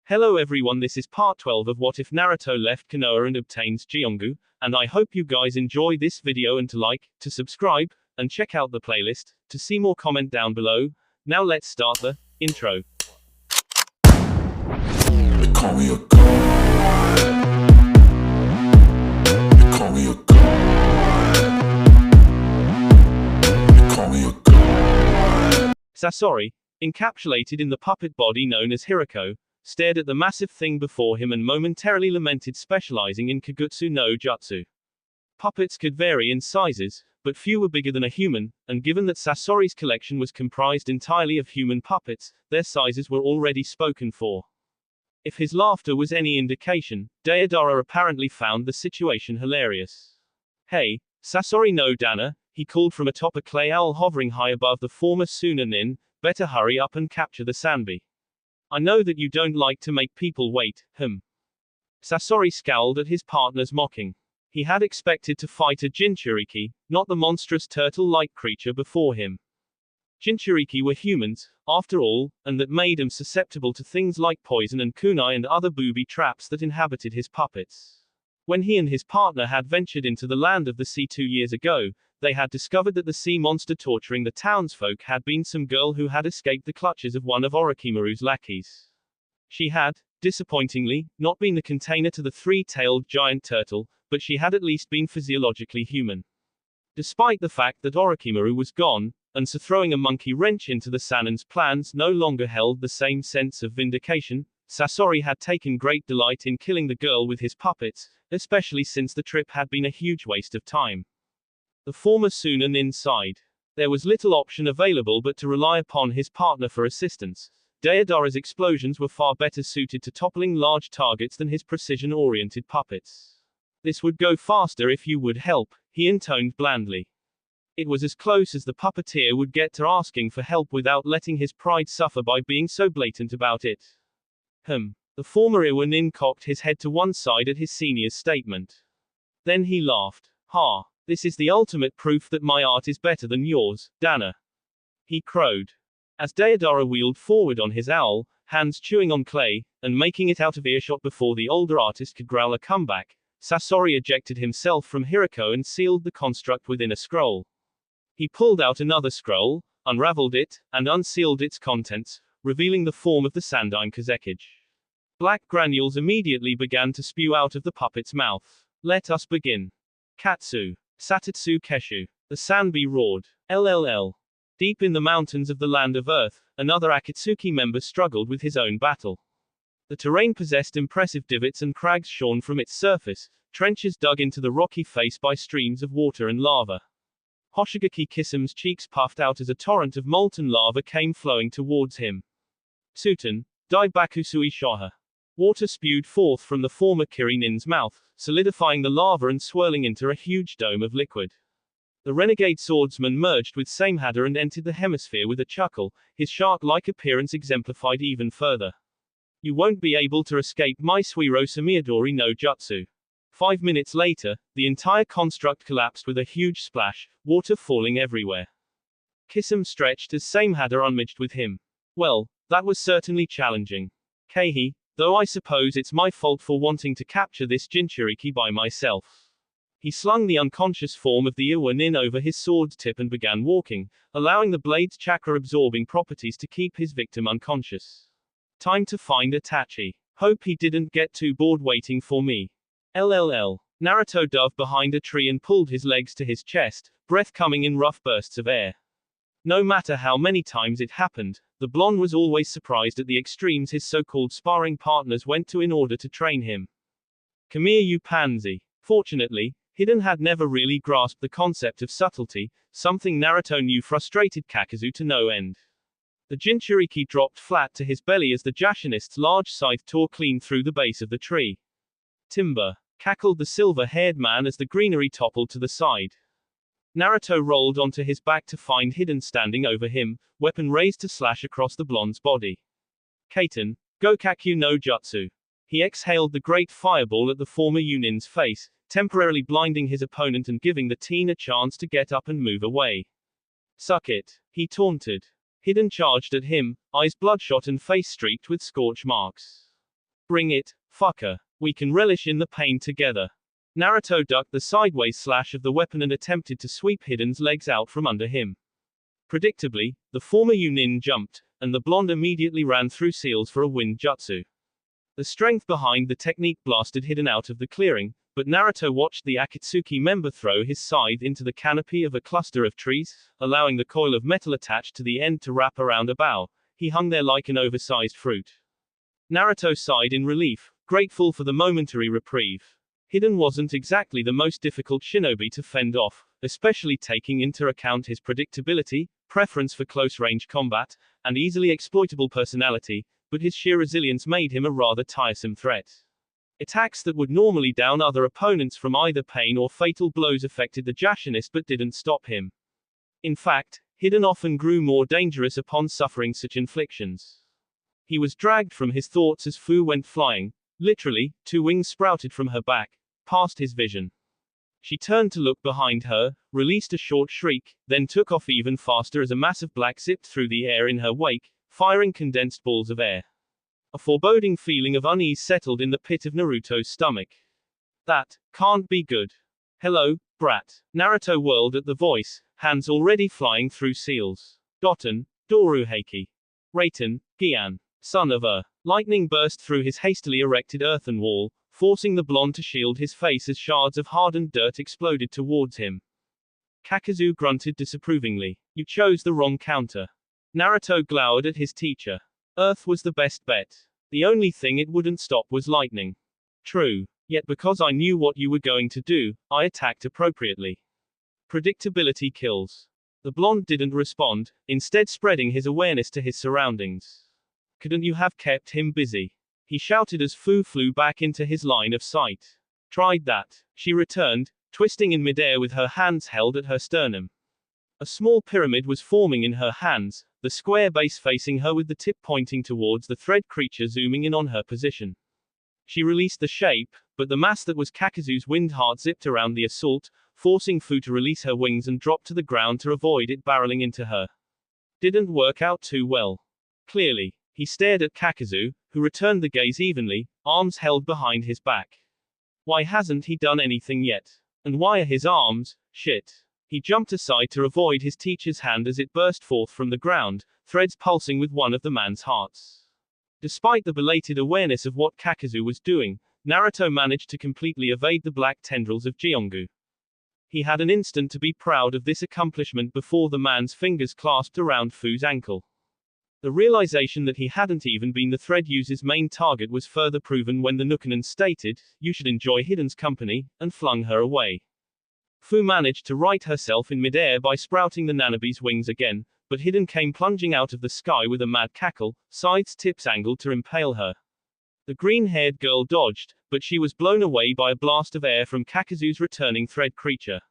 Hello everyone, this is part 12 of What If Naruto Left Konoha and Obtains Jiongu, and I hope you guys enjoy this video and to like, to subscribe, and check out the playlist. To see more, comment down below. Now let's start the intro. They call me a god. They call me a god. They call me a god. Sasori, encapsulated in the puppet body known as Hirako, stared at the massive thing before him and momentarily lamented, specializing in Kagutsu no Jutsu. Puppets could vary in sizes, but few were bigger than a human, and given that Sasori's collection was comprised entirely of human puppets, their sizes were already spoken for. If his laughter was any indication, Deidara apparently found the situation hilarious. Hey, Sasori no Dana, he called from atop a clay owl hovering high above the former Sunanin, better hurry up and capture the Sanbi. I know that you don't like to make people wait, Sasori scowled at his partner's mocking. He had expected to fight a Jinchuriki, not the monstrous turtle-like creature before him. Jinchuriki were humans, after all, and that made them susceptible to things like poison and kunai and other booby traps that inhabited his puppets. When he and his partner had ventured into the land of the sea 2 years ago, they had discovered that the sea monster torturing the townsfolk had been some girl who had escaped the clutches of one of Orochimaru's lackeys. She had, disappointingly, not been the container to the three-tailed giant turtle, but she had at least been physiologically human. Despite the fact that Orochimaru was gone, and so throwing a monkey wrench into the Sanin's plans no longer held the same sense of vindication, Sasori had taken great delight in killing the girl with his puppets, especially since the trip had been a huge waste of time. The former Sunanin sighed. There was little option available but to rely upon his partner for assistance. Deidara's explosions were far better suited to toppling large targets than his precision-oriented puppets. This would go faster if you would help, he intoned blandly. It was as close as the puppeteer would get to asking for help without letting his pride suffer by being so blatant about it. The former Iwanin cocked his head to one side at his senior's statement. Then he laughed. Ha! This is the ultimate proof that my art is better than yours, Dana. He crowed. As Deidara wheeled forward on his owl, hands chewing on clay, and making it out of earshot before the older artist could growl a comeback, Sasori ejected himself from Hirako and sealed the construct within a scroll. He pulled out another scroll, unraveled it, and unsealed its contents, revealing the form of the Sandaime Kazekage. Black granules immediately began to spew out of the puppet's mouth. Let us begin. Katsu. Satatsu Keshu. The Sanbi roared. LLL. Deep in the mountains of the land of Earth, another Akatsuki member struggled with his own battle. The terrain possessed impressive divots and crags shorn from its surface, trenches dug into the rocky face by streams of water and lava. Hoshigaki Kisam's cheeks puffed out as a torrent of molten lava came flowing towards him. Tsuten, Daibakusui Shoha. Water spewed forth from the former Kirinin's mouth, solidifying the lava and swirling into a huge dome of liquid. The renegade swordsman merged with Samehada and entered the hemisphere with a chuckle, his shark-like appearance exemplified even further. You won't be able to escape my Suiro Sumiyadori no Jutsu. 5 minutes later, the entire construct collapsed with a huge splash, water falling everywhere. Kisam stretched as Samehada unmidged with him. Well, that was certainly challenging. Keihi, though I suppose it's my fault for wanting to capture this Jinchuriki by myself. He slung the unconscious form of the Iwanin over his sword's tip and began walking, allowing the blade's chakra-absorbing properties to keep his victim unconscious. Time to find Itachi. Hope he didn't get too bored waiting for me. LLL. Naruto dove behind a tree and pulled his legs to his chest, breath coming in rough bursts of air. No matter how many times it happened, the blonde was always surprised at the extremes his so-called sparring partners went to in order to train him. Come here, you pansy. Fortunately, Hiden had never really grasped the concept of subtlety, something Naruto knew frustrated Kakazu to no end. The Jinchuriki dropped flat to his belly as the Jashinist's large scythe tore clean through the base of the tree. Timber, cackled the silver-haired man as the greenery toppled to the side. Naruto rolled onto his back to find Hiden standing over him, weapon raised to slash across the blonde's body. Kaiten, Gokakyu no Jutsu. He exhaled the great fireball at the former Yunin's face, temporarily blinding his opponent and giving the teen a chance to get up and move away. Suck it, he taunted. Hiden charged at him, eyes bloodshot and face streaked with scorch marks. Bring it, fucker. We can relish in the pain together. Naruto ducked the sideways slash of the weapon and attempted to sweep Hiden's legs out from under him. Predictably, the former Yunin jumped, and the blonde immediately ran through seals for a wind jutsu. The strength behind the technique blasted Hiden out of the clearing, but Naruto watched the Akatsuki member throw his scythe into the canopy of a cluster of trees, allowing the coil of metal attached to the end to wrap around a bough. He hung there like an oversized fruit. Naruto sighed in relief, grateful for the momentary reprieve. Hiden wasn't exactly the most difficult shinobi to fend off, especially taking into account his predictability, preference for close-range combat, and easily exploitable personality, but his sheer resilience made him a rather tiresome threat. Attacks that would normally down other opponents from either pain or fatal blows affected the Jashinist but didn't stop him. In fact, Hiden often grew more dangerous upon suffering such inflictions. He was dragged from his thoughts as Fu went flying. Literally, 2 wings sprouted from her back, past his vision. She turned to look behind her, released a short shriek, then took off even faster as a massive black zipped through the air in her wake, firing condensed balls of air. A foreboding feeling of unease settled in the pit of Naruto's stomach. That can't be good. Hello, brat. Naruto whirled at the voice, hands already flying through seals. Doton, Doruheiki. Reitan, Gian. Son of a. Lightning burst through his hastily erected earthen wall, forcing the blonde to shield his face as shards of hardened dirt exploded towards him. Kakazu grunted disapprovingly. You chose the wrong counter. Naruto glowered at his teacher. Earth was the best bet. The only thing it wouldn't stop was lightning. True. Yet because I knew what you were going to do, I attacked appropriately. Predictability kills. The blonde didn't respond, instead spreading his awareness to his surroundings. Couldn't you have kept him busy? He shouted as Fu flew back into his line of sight. Tried that. She returned, twisting in midair with her hands held at her sternum. A small pyramid was forming in her hands, the square base facing her with the tip pointing towards the thread creature zooming in on her position. She released the shape, but the mass that was Kakazu's wind heart zipped around the assault, forcing Fu to release her wings and drop to the ground to avoid it barreling into her. Didn't work out too well. Clearly. He stared at Kakazu, who returned the gaze evenly, arms held behind his back. Why hasn't he done anything yet? And why are his arms, shit? He jumped aside to avoid his teacher's hand as it burst forth from the ground, threads pulsing with one of the man's hearts. Despite the belated awareness of what Kakazu was doing, Naruto managed to completely evade the black tendrils of Jiongu. He had an instant to be proud of this accomplishment before the man's fingers clasped around Fu's ankle. The realization that he hadn't even been the thread user's main target was further proven when the Nukenon stated, "You should enjoy Hiden's company," and flung her away. Fu managed to right herself in midair by sprouting the Nanabe's wings again, but Hiden came plunging out of the sky with a mad cackle, sides tips angled to impale her. The green-haired girl dodged, but she was blown away by a blast of air from Kakazu's returning thread creature.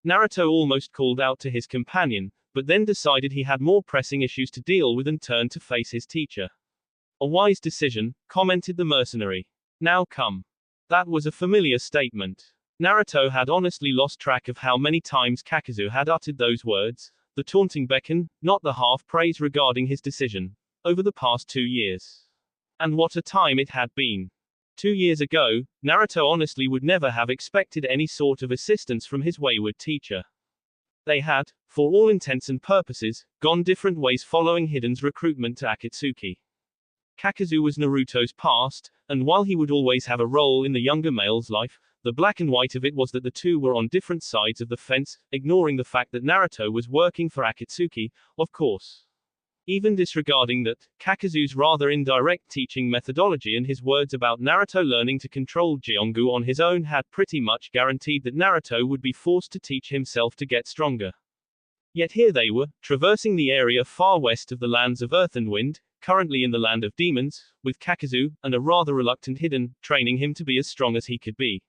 Naruto almost called out to his companion, but then decided he had more pressing issues to deal with and turned to face his teacher. A wise decision, commented the mercenary. Now come. That was a familiar statement. Naruto had honestly lost track of how many times Kakazu had uttered those words, the taunting beckon, not the half-praise regarding his decision, over the past 2 years. And what a time it had been. 2 years ago, Naruto honestly would never have expected any sort of assistance from his wayward teacher. They had, for all intents and purposes, gone different ways following Hiden's recruitment to Akatsuki. Kakazu was Naruto's past, and while he would always have a role in the younger male's life, the black and white of it was that the two were on different sides of the fence, ignoring the fact that Naruto was working for Akatsuki, of course. Even disregarding that, Kakazu's rather indirect teaching methodology and his words about Naruto learning to control Jiongu on his own had pretty much guaranteed that Naruto would be forced to teach himself to get stronger. Yet here they were, traversing the area far west of the lands of Earth and Wind, currently in the land of demons, with Kakazu, and a rather reluctant Hiden, training him to be as strong as he could be.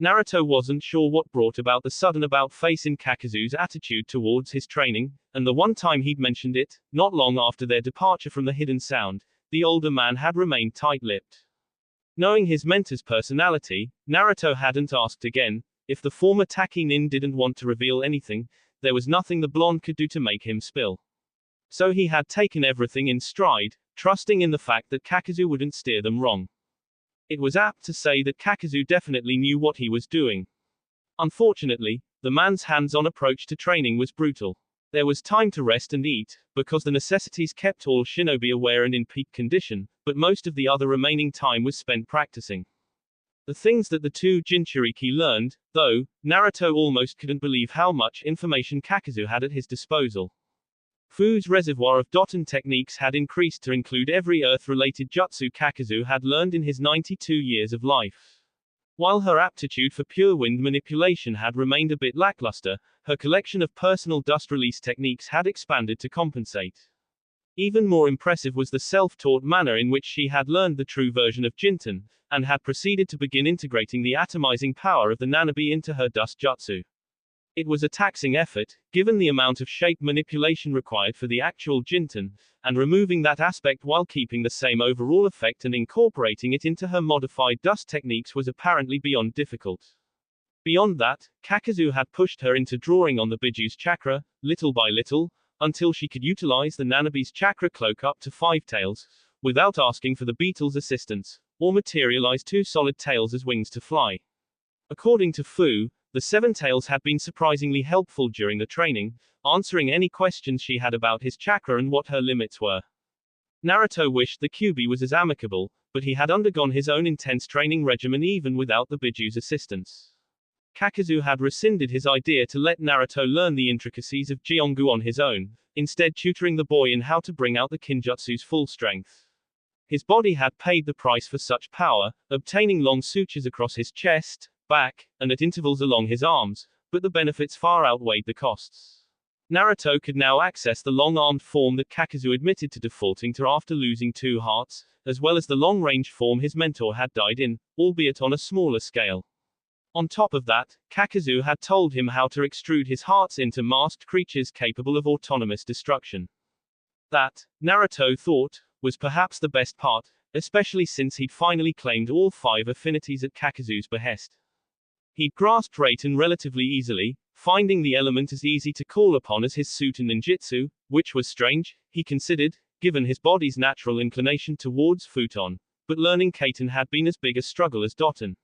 Naruto wasn't sure what brought about the sudden about-face in Kakazu's attitude towards his training, and the one time he'd mentioned it, not long after their departure from the Hidden Sound, the older man had remained tight-lipped. Knowing his mentor's personality, Naruto hadn't asked again. If the former Taki Nin didn't want to reveal anything, there was nothing the blonde could do to make him spill. So he had taken everything in stride, trusting in the fact that Kakazu wouldn't steer them wrong. It was apt to say that Kakuzu definitely knew what he was doing. Unfortunately, the man's hands-on approach to training was brutal. There was time to rest and eat, because the necessities kept all shinobi aware and in peak condition, but most of the other remaining time was spent practicing. The things that the two Jinchuriki learned, though, Naruto almost couldn't believe how much information Kakuzu had at his disposal. Fu's reservoir of Doton techniques had increased to include every earth-related jutsu Kakuzu had learned in his 92 years of life. While her aptitude for pure wind manipulation had remained a bit lackluster, her collection of personal dust release techniques had expanded to compensate. Even more impressive was the self-taught manner in which she had learned the true version of Jinten, and had proceeded to begin integrating the atomizing power of the Nanabi into her dust jutsu. It was a taxing effort, given the amount of shape manipulation required for the actual Jinten, and removing that aspect while keeping the same overall effect and incorporating it into her modified dust techniques was apparently beyond difficult. Beyond that, Kakuzu had pushed her into drawing on the Biju's chakra, little by little, until she could utilize the Nanabi's chakra cloak up to 5 tails, without asking for the beetle's assistance, or materialize 2 solid tails as wings to fly. According to Fu, the 7 tails had been surprisingly helpful during the training, answering any questions she had about his chakra and what her limits were. Naruto wished the Kyuubi was as amicable, but he had undergone his own intense training regimen even without the Biju's assistance. Kakuzu had rescinded his idea to let Naruto learn the intricacies of Jiongu on his own, instead tutoring the boy in how to bring out the Kinjutsu's full strength. His body had paid the price for such power, obtaining long sutures across his chest, back, and at intervals along his arms, but the benefits far outweighed the costs. Naruto could now access the long-armed form that Kakuzu admitted to defaulting to after losing 2 hearts, as well as the long-range form his mentor had died in, albeit on a smaller scale. On top of that, Kakuzu had told him how to extrude his hearts into masked creatures capable of autonomous destruction. That, Naruto thought, was perhaps the best part, especially since he'd finally claimed all 5 affinities at Kakuzu's behest. He'd grasped Raiten relatively easily, finding the element as easy to call upon as his Suta ninjutsu, which was strange, he considered, given his body's natural inclination towards futon, but learning Kaiten had been as big a struggle as Doton.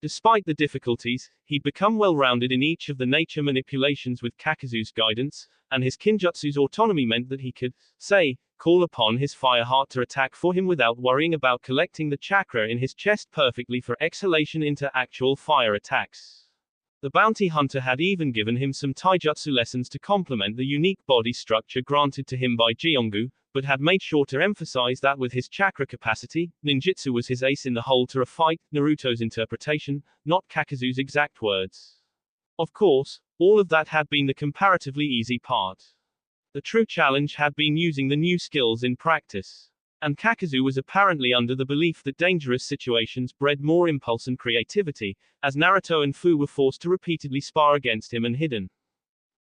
Despite the difficulties, he'd become well-rounded in each of the nature manipulations with Kakuzu's guidance, and his Kinjutsu's autonomy meant that he could, say, call upon his fire heart to attack for him without worrying about collecting the chakra in his chest perfectly for exhalation into actual fire attacks. The bounty hunter had even given him some taijutsu lessons to complement the unique body structure granted to him by Jiongu, but had made sure to emphasize that with his chakra capacity, ninjutsu was his ace in the hole to a fight, Naruto's interpretation, not Kakuzu's exact words. Of course, all of that had been the comparatively easy part. The true challenge had been using the new skills in practice. And Kakuzu was apparently under the belief that dangerous situations bred more impulse and creativity, as Naruto and Fu were forced to repeatedly spar against him and hidden.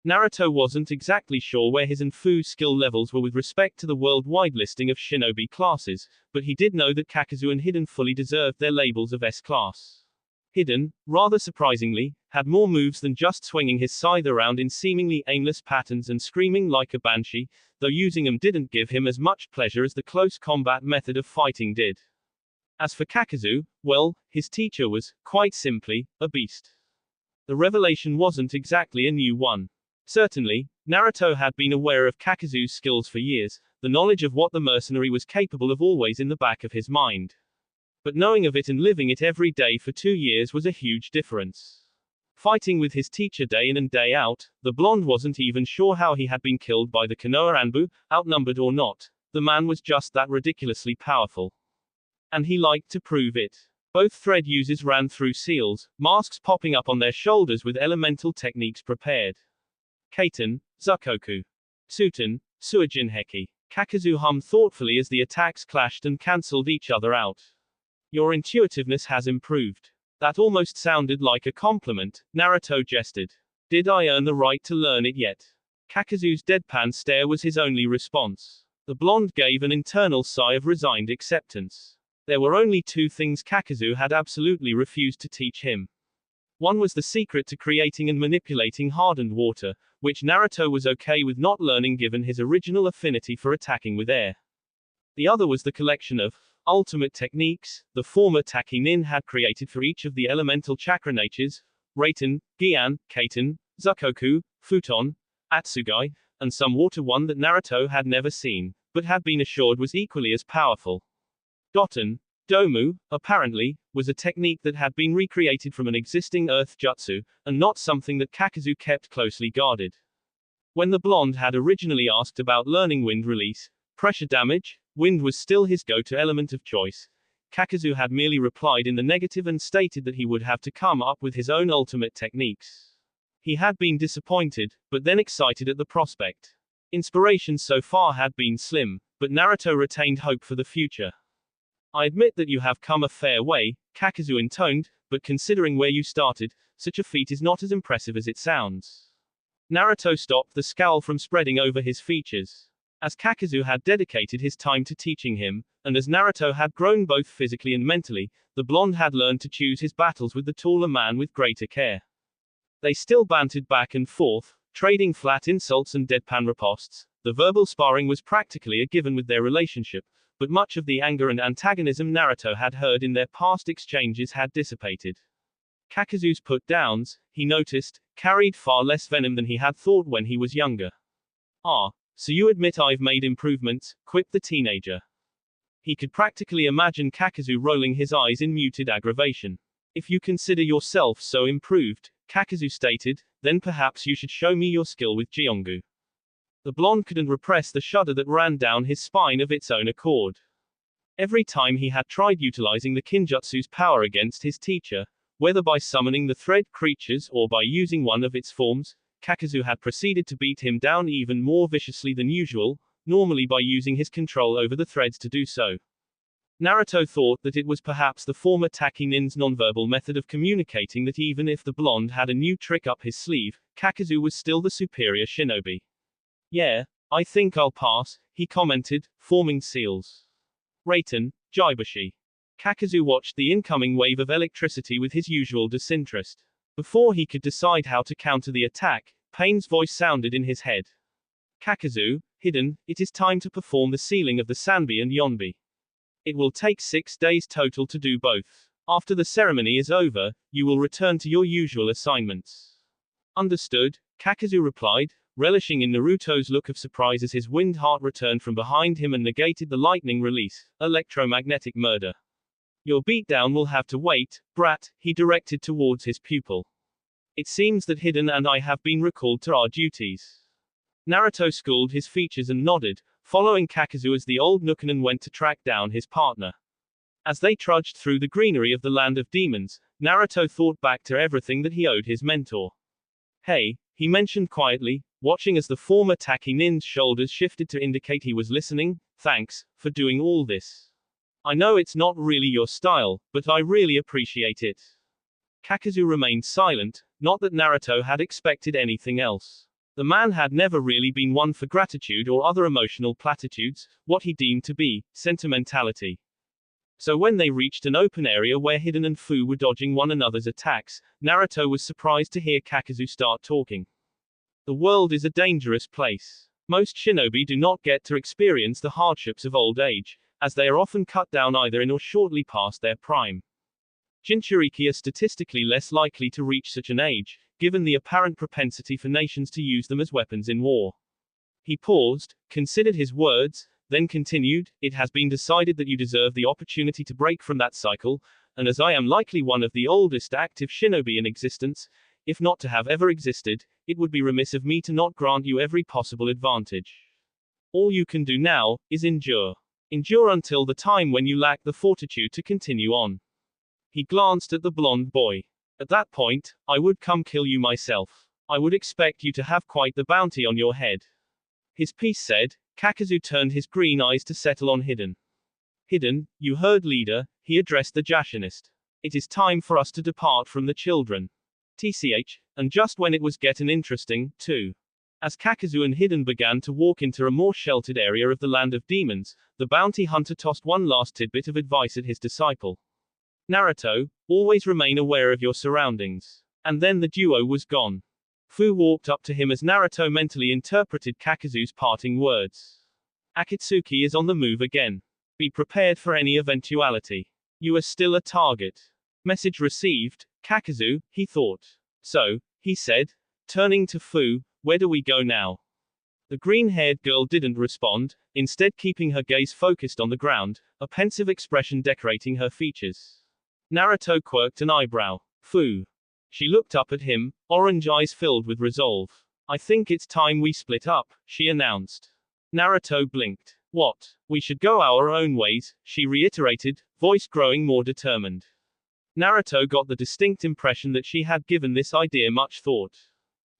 Naruto wasn't exactly sure where his and Fu's skill levels were with respect to the worldwide listing of shinobi classes, but he did know that Kakuzu and Hidden fully deserved their labels of S-class. Hidden, rather surprisingly, had more moves than just swinging his scythe around in seemingly aimless patterns and screaming like a banshee, though using them didn't give him as much pleasure as the close combat method of fighting did. As for Kakuzu, well, his teacher was, quite simply, a beast. The revelation wasn't exactly a new one. Certainly, Naruto had been aware of Kakuzu's skills for years, the knowledge of what the mercenary was capable of always in the back of his mind. But knowing of it and living it every day for 2 years was a huge difference. Fighting with his teacher day in and day out, the blonde wasn't even sure how he had been killed by the Konoha Anbu, outnumbered or not. The man was just that ridiculously powerful. And he liked to prove it. Both thread users ran through seals, masks popping up on their shoulders with elemental techniques prepared. Kaiten, Zukoku. Sutan, Suijinheki. Kakuzu hummed thoughtfully as the attacks clashed and cancelled each other out. Your intuitiveness has improved. That almost sounded like a compliment, Naruto jested. Did I earn the right to learn it yet? Kakuzu's deadpan stare was his only response. The blonde gave an internal sigh of resigned acceptance. There were only 2 things Kakuzu had absolutely refused to teach him. One was the secret to creating and manipulating hardened water, which Naruto was okay with not learning given his original affinity for attacking with air. The other was the collection of ultimate techniques, the former Taki Nin had created for each of the elemental chakra natures, Raiten, Gian, Kaiten, Zukoku, Futon, Atsugai, and some water one that Naruto had never seen, but had been assured was equally as powerful. Doton, Domu, apparently, was a technique that had been recreated from an existing earth jutsu, and not something that Kakuzu kept closely guarded. When the blonde had originally asked about learning wind release, pressure damage, wind was still his go-to element of choice. Kakuzu had merely replied in the negative and stated that he would have to come up with his own ultimate techniques. He had been disappointed, but then excited at the prospect. Inspiration so far had been slim, but Naruto retained hope for the future. I admit that you have come a fair way, Kakuzu intoned, but considering where you started, such a feat is not as impressive as it sounds. Naruto stopped the scowl from spreading over his features. As Kakuzu had dedicated his time to teaching him, and as Naruto had grown both physically and mentally, the blonde had learned to choose his battles with the taller man with greater care. They still bantered back and forth, trading flat insults and deadpan riposts. The verbal sparring was practically a given with their relationship, but much of the anger and antagonism Naruto had heard in their past exchanges had dissipated. Kakuzu's put-downs, he noticed, carried far less venom than he had thought when he was younger. "Ah, so you admit I've made improvements," quipped the teenager. He could practically imagine Kakuzu rolling his eyes in muted aggravation. "If you consider yourself so improved," Kakuzu stated, "then perhaps you should show me your skill with Jiongu." The blonde couldn't repress the shudder that ran down his spine of its own accord. Every time he had tried utilizing the Kinjutsu's power against his teacher, whether by summoning the thread creatures or by using one of its forms, Kakuzu had proceeded to beat him down even more viciously than usual, normally by using his control over the threads to do so. Naruto thought that it was perhaps the former Taki Nin's nonverbal method of communicating that even if the blonde had a new trick up his sleeve, Kakuzu was still the superior shinobi. "Yeah, I think I'll pass," he commented, forming seals. Raiten, Jaibushi. Kakuzu watched the incoming wave of electricity with his usual disinterest. Before he could decide how to counter the attack, Pain's voice sounded in his head. "Kakuzu, hidden, it is time to perform the sealing of the Sanbi and Yonbi. It will take 6 days total to do both. After the ceremony is over, you will return to your usual assignments." "Understood," Kakuzu replied, relishing in Naruto's look of surprise as his wind heart returned from behind him and negated the lightning release, electromagnetic murder. "Your beatdown will have to wait, brat," he directed towards his pupil. "It seems that Hidden and I have been recalled to our duties." Naruto schooled his features and nodded, following Kakuzu as the old Nukanen went to track down his partner. As they trudged through the greenery of the land of demons, Naruto thought back to everything that he owed his mentor. "Hey," he mentioned quietly, watching as the former Taki Nin's shoulders shifted to indicate he was listening, "Thanks for doing all this. I know it's not really your style, but I really appreciate it." Kakuzu remained silent, not that Naruto had expected anything else. The man had never really been one for gratitude or other emotional platitudes, what he deemed to be sentimentality. So when they reached an open area where Hidden and Fu were dodging one another's attacks, Naruto was surprised to hear Kakuzu start talking. "The world is a dangerous place. Most shinobi do not get to experience the hardships of old age, as they are often cut down either in or shortly past their prime. Jinchuriki are statistically less likely to reach such an age, given the apparent propensity for nations to use them as weapons in war." He paused, considered his words, then continued, "It has been decided that you deserve the opportunity to break from that cycle, and as I am likely one of the oldest active shinobi in existence, if not to have ever existed, it would be remiss of me to not grant you every possible advantage. All you can do now is endure. Endure until the time when you lack the fortitude to continue on." He glanced at the blonde boy. "At that point, I would come kill you myself. I would expect you to have quite the bounty on your head." His piece said, Kakuzu turned his green eyes to settle on Hidden. "Hidden, you heard leader," he addressed the Jashinist. "It is time for us to depart from the children. TCH, and just when it was getting interesting, too." As Kakuzu and Hidden began to walk into a more sheltered area of the land of demons, the bounty hunter tossed one last tidbit of advice at his disciple. "Naruto, always remain aware of your surroundings." And then the duo was gone. Fu walked up to him as Naruto mentally interpreted Kakuzu's parting words. "Akatsuki is on the move again. Be prepared for any eventuality. You are still a target. Message received, Kakazu, he thought. So, he said, turning to Fu, where do we go now? The green-haired girl didn't respond, instead keeping her gaze focused on the ground, a pensive expression decorating her features. Naruto quirked an eyebrow. Fu. She looked up at him, orange eyes filled with resolve. I think it's time we split up, she announced. Naruto blinked. What? We should go our own ways, she reiterated, voice growing more determined. Naruto got the distinct impression that she had given this idea much thought.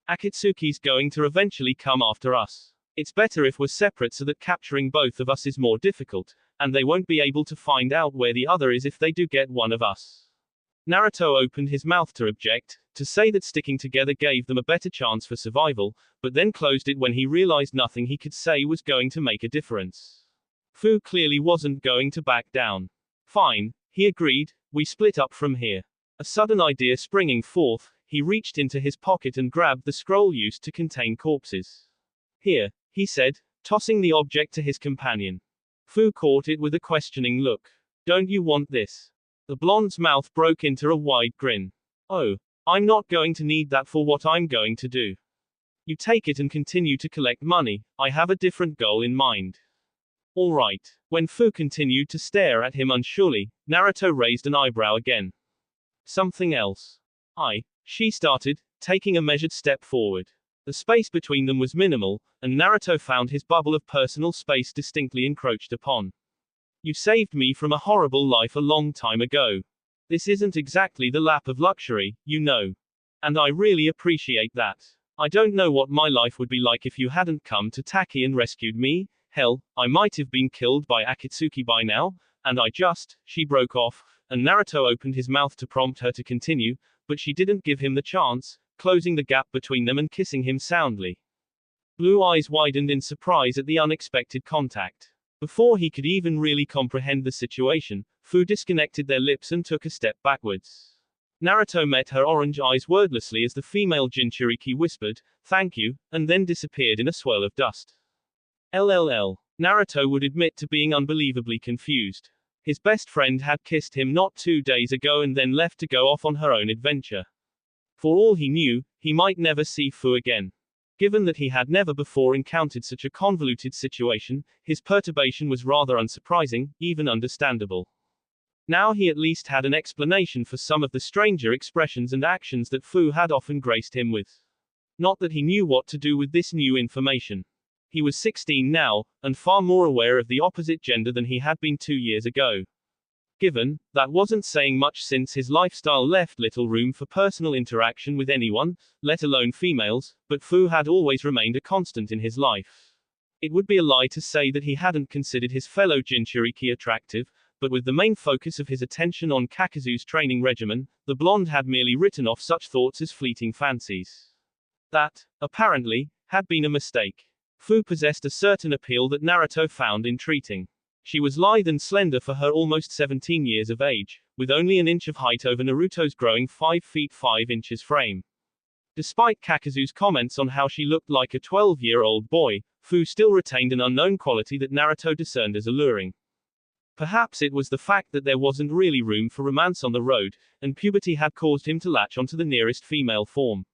Akatsuki's going to eventually come after us. It's better if we're separate so that capturing both of us is more difficult, and they won't be able to find out where the other is if they do get one of us. Naruto opened his mouth to object, to say that sticking together gave them a better chance for survival, but then closed it when he realized nothing he could say was going to make a difference. Fu clearly wasn't going to back down. Fine, he agreed, we split up from here. A sudden idea springing forth, he reached into his pocket and grabbed the scroll used to contain corpses. Here, he said, tossing the object to his companion. Fu caught it with a questioning look. Don't you want this? The blonde's mouth broke into a wide grin. Oh, I'm not going to need that for what I'm going to do. You take it and continue to collect money, I have a different goal in mind. All right. When Fu continued to stare at him unsurely, Naruto raised an eyebrow again. Something else. She started, taking a measured step forward. The space between them was minimal, and Naruto found his bubble of personal space distinctly encroached upon. You saved me from a horrible life a long time ago. This isn't exactly the lap of luxury, you know. And I really appreciate that. I don't know what my life would be like if you hadn't come to Taki and rescued me. Hell, I might have been killed by Akatsuki by now, and she broke off, and Naruto opened his mouth to prompt her to continue, but she didn't give him the chance, closing the gap between them and kissing him soundly. Blue eyes widened in surprise at the unexpected contact. Before he could even really comprehend the situation, Fu disconnected their lips and took a step backwards. Naruto met her orange eyes wordlessly as the female Jinchuriki whispered, thank you, and then disappeared in a swirl of dust. LLL. Naruto would admit to being unbelievably confused. His best friend had kissed him not 2 days ago and then left to go off on her own adventure. For all he knew, he might never see Fu again. Given that he had never before encountered such a convoluted situation, his perturbation was rather unsurprising, even understandable. Now he at least had an explanation for some of the stranger expressions and actions that Fu had often graced him with. Not that he knew what to do with this new information. He was 16 now, and far more aware of the opposite gender than he had been 2 years ago. Given, that wasn't saying much since his lifestyle left little room for personal interaction with anyone, let alone females, but Fu had always remained a constant in his life. It would be a lie to say that he hadn't considered his fellow Jinchuriki attractive, but with the main focus of his attention on Kakazu's training regimen, the blonde had merely written off such thoughts as fleeting fancies. That, apparently, had been a mistake. Fu possessed a certain appeal that Naruto found intriguing. She was lithe and slender for her almost 17 years of age, with only an inch of height over Naruto's growing 5 feet 5 inches frame. Despite Kakazu's comments on how she looked like a 12-year-old boy, Fu still retained an unknown quality that Naruto discerned as alluring. Perhaps it was the fact that there wasn't really room for romance on the road, and puberty had caused him to latch onto the nearest female form.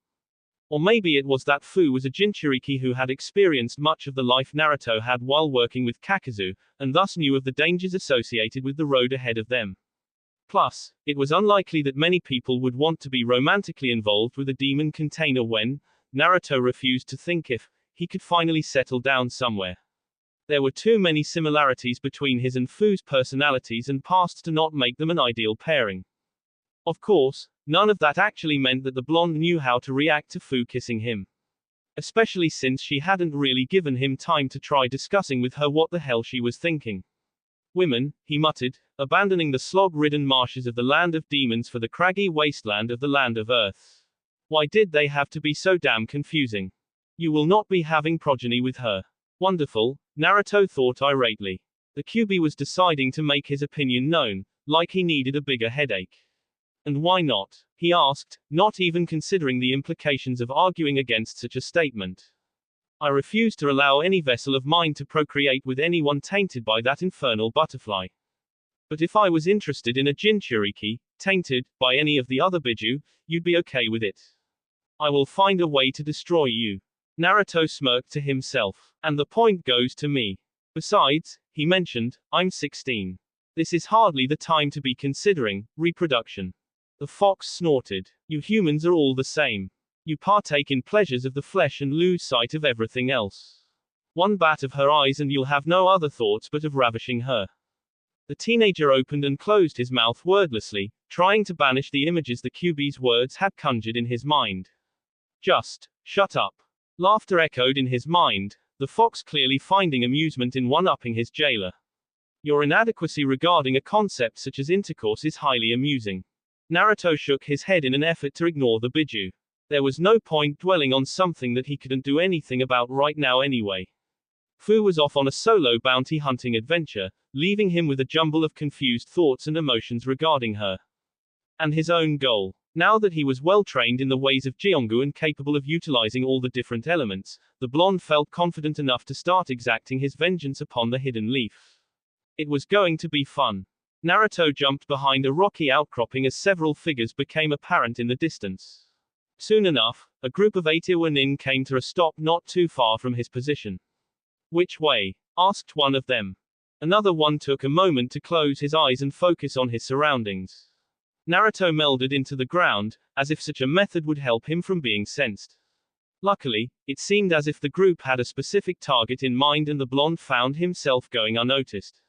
Or maybe it was that Fu was a Jinchuriki who had experienced much of the life Naruto had while working with Kakazu, and thus knew of the dangers associated with the road ahead of them. Plus, it was unlikely that many people would want to be romantically involved with a demon container when, Naruto refused to think if, he could finally settle down somewhere. There were too many similarities between his and Fu's personalities and pasts to not make them an ideal pairing. Of course, none of that actually meant that the blonde knew how to react to Fu kissing him. Especially since she hadn't really given him time to try discussing with her what the hell she was thinking. Women, he muttered, abandoning the slog-ridden marshes of the land of demons for the craggy wasteland of the land of earth. Why did they have to be so damn confusing? You will not be having progeny with her. Wonderful, Naruto thought irately. The Kyuubi was deciding to make his opinion known, like he needed a bigger headache. And why not? He asked, not even considering the implications of arguing against such a statement. I refuse to allow any vessel of mine to procreate with anyone tainted by that infernal butterfly. But if I was interested in a Jinchuriki, tainted by any of the other Biju, you'd be okay with it. I will find a way to destroy you. Naruto smirked to himself. And the point goes to me. Besides, he mentioned, I'm 16. This is hardly the time to be considering reproduction. The fox snorted. You humans are all the same. You partake in pleasures of the flesh and lose sight of everything else. One bat of her eyes and you'll have no other thoughts but of ravishing her. The teenager opened and closed his mouth wordlessly, trying to banish the images the QB's words had conjured in his mind. Just shut up. Laughter echoed in his mind, the fox clearly finding amusement in one-upping his jailer. Your inadequacy regarding a concept such as intercourse is highly amusing. Naruto shook his head in an effort to ignore the Biju. There was no point dwelling on something that he couldn't do anything about right now anyway. Fu was off on a solo bounty hunting adventure, leaving him with a jumble of confused thoughts and emotions regarding her. And his own goal. Now that he was well trained in the ways of Jiongu and capable of utilizing all the different elements, the blonde felt confident enough to start exacting his vengeance upon the hidden leaf. It was going to be fun. Naruto jumped behind a rocky outcropping as several figures became apparent in the distance. Soon enough, a group of 8 Iwanin came to a stop not too far from his position. Which way? Asked one of them. Another one took a moment to close his eyes and focus on his surroundings. Naruto melded into the ground, as if such a method would help him from being sensed. Luckily, it seemed as if the group had a specific target in mind and the blonde found himself going unnoticed.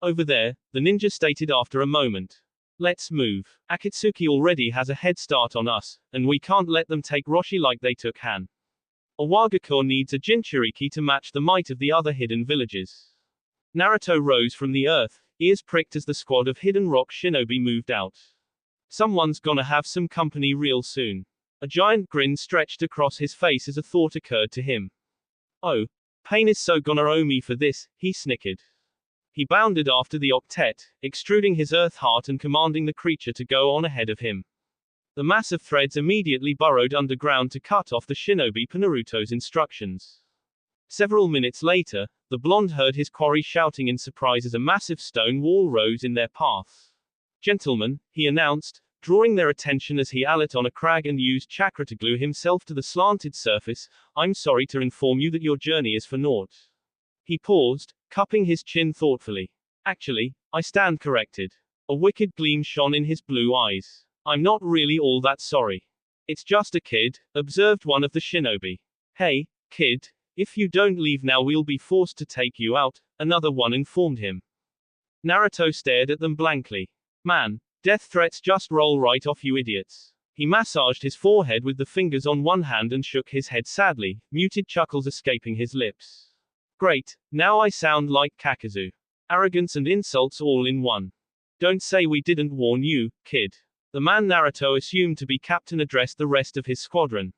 Over there, the ninja stated after a moment. Let's move. Akatsuki already has a head start on us, and we can't let them take Roshi like they took Han. Owagakure needs a Jinchuriki to match the might of the other hidden villages. Naruto rose from the earth, ears pricked as the squad of Hidden Rock shinobi moved out. Someone's gonna have some company real soon. A giant grin stretched across his face as a thought occurred to him. Oh, Pain is so gonna owe me for this, he snickered. He bounded after the octet, extruding his earth heart and commanding the creature to go on ahead of him. The mass of threads immediately burrowed underground to cut off the shinobi per Naruto's instructions. Several minutes later, the blonde heard his quarry shouting in surprise as a massive stone wall rose in their path. Gentlemen, he announced, drawing their attention as he alit on a crag and used chakra to glue himself to the slanted surface, I'm sorry to inform you that your journey is for naught. He paused, cupping his chin thoughtfully. Actually, I stand corrected. A wicked gleam shone in his blue eyes. I'm not really all that sorry. It's just a kid, observed one of the shinobi. Hey, kid, if you don't leave now we'll be forced to take you out, another one informed him. Naruto stared at them blankly. Man, death threats just roll right off you idiots. He massaged his forehead with the fingers on one hand and shook his head sadly, muted chuckles escaping his lips. Great, now I sound like Kakazu. Arrogance and insults all in one. Don't say we didn't warn you, kid. The man Naruto assumed to be captain addressed the rest of his squadron.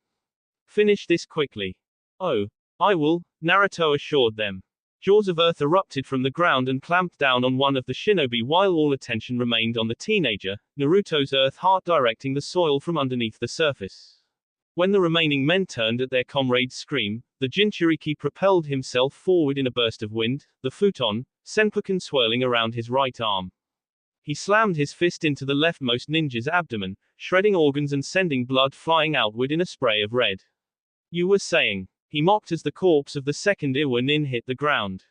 Finish this quickly. Oh, I will, Naruto assured them. Jaws of earth erupted from the ground and clamped down on one of the shinobi while all attention remained on the teenager, Naruto's earth heart directing the soil from underneath the surface. When the remaining men turned at their comrade's scream, the Jinchuriki propelled himself forward in a burst of wind, the futon, senpuken swirling around his right arm. He slammed his fist into the leftmost ninja's abdomen, shredding organs and sending blood flying outward in a spray of red. You were saying. He mocked as the corpse of the second Iwanin hit the ground.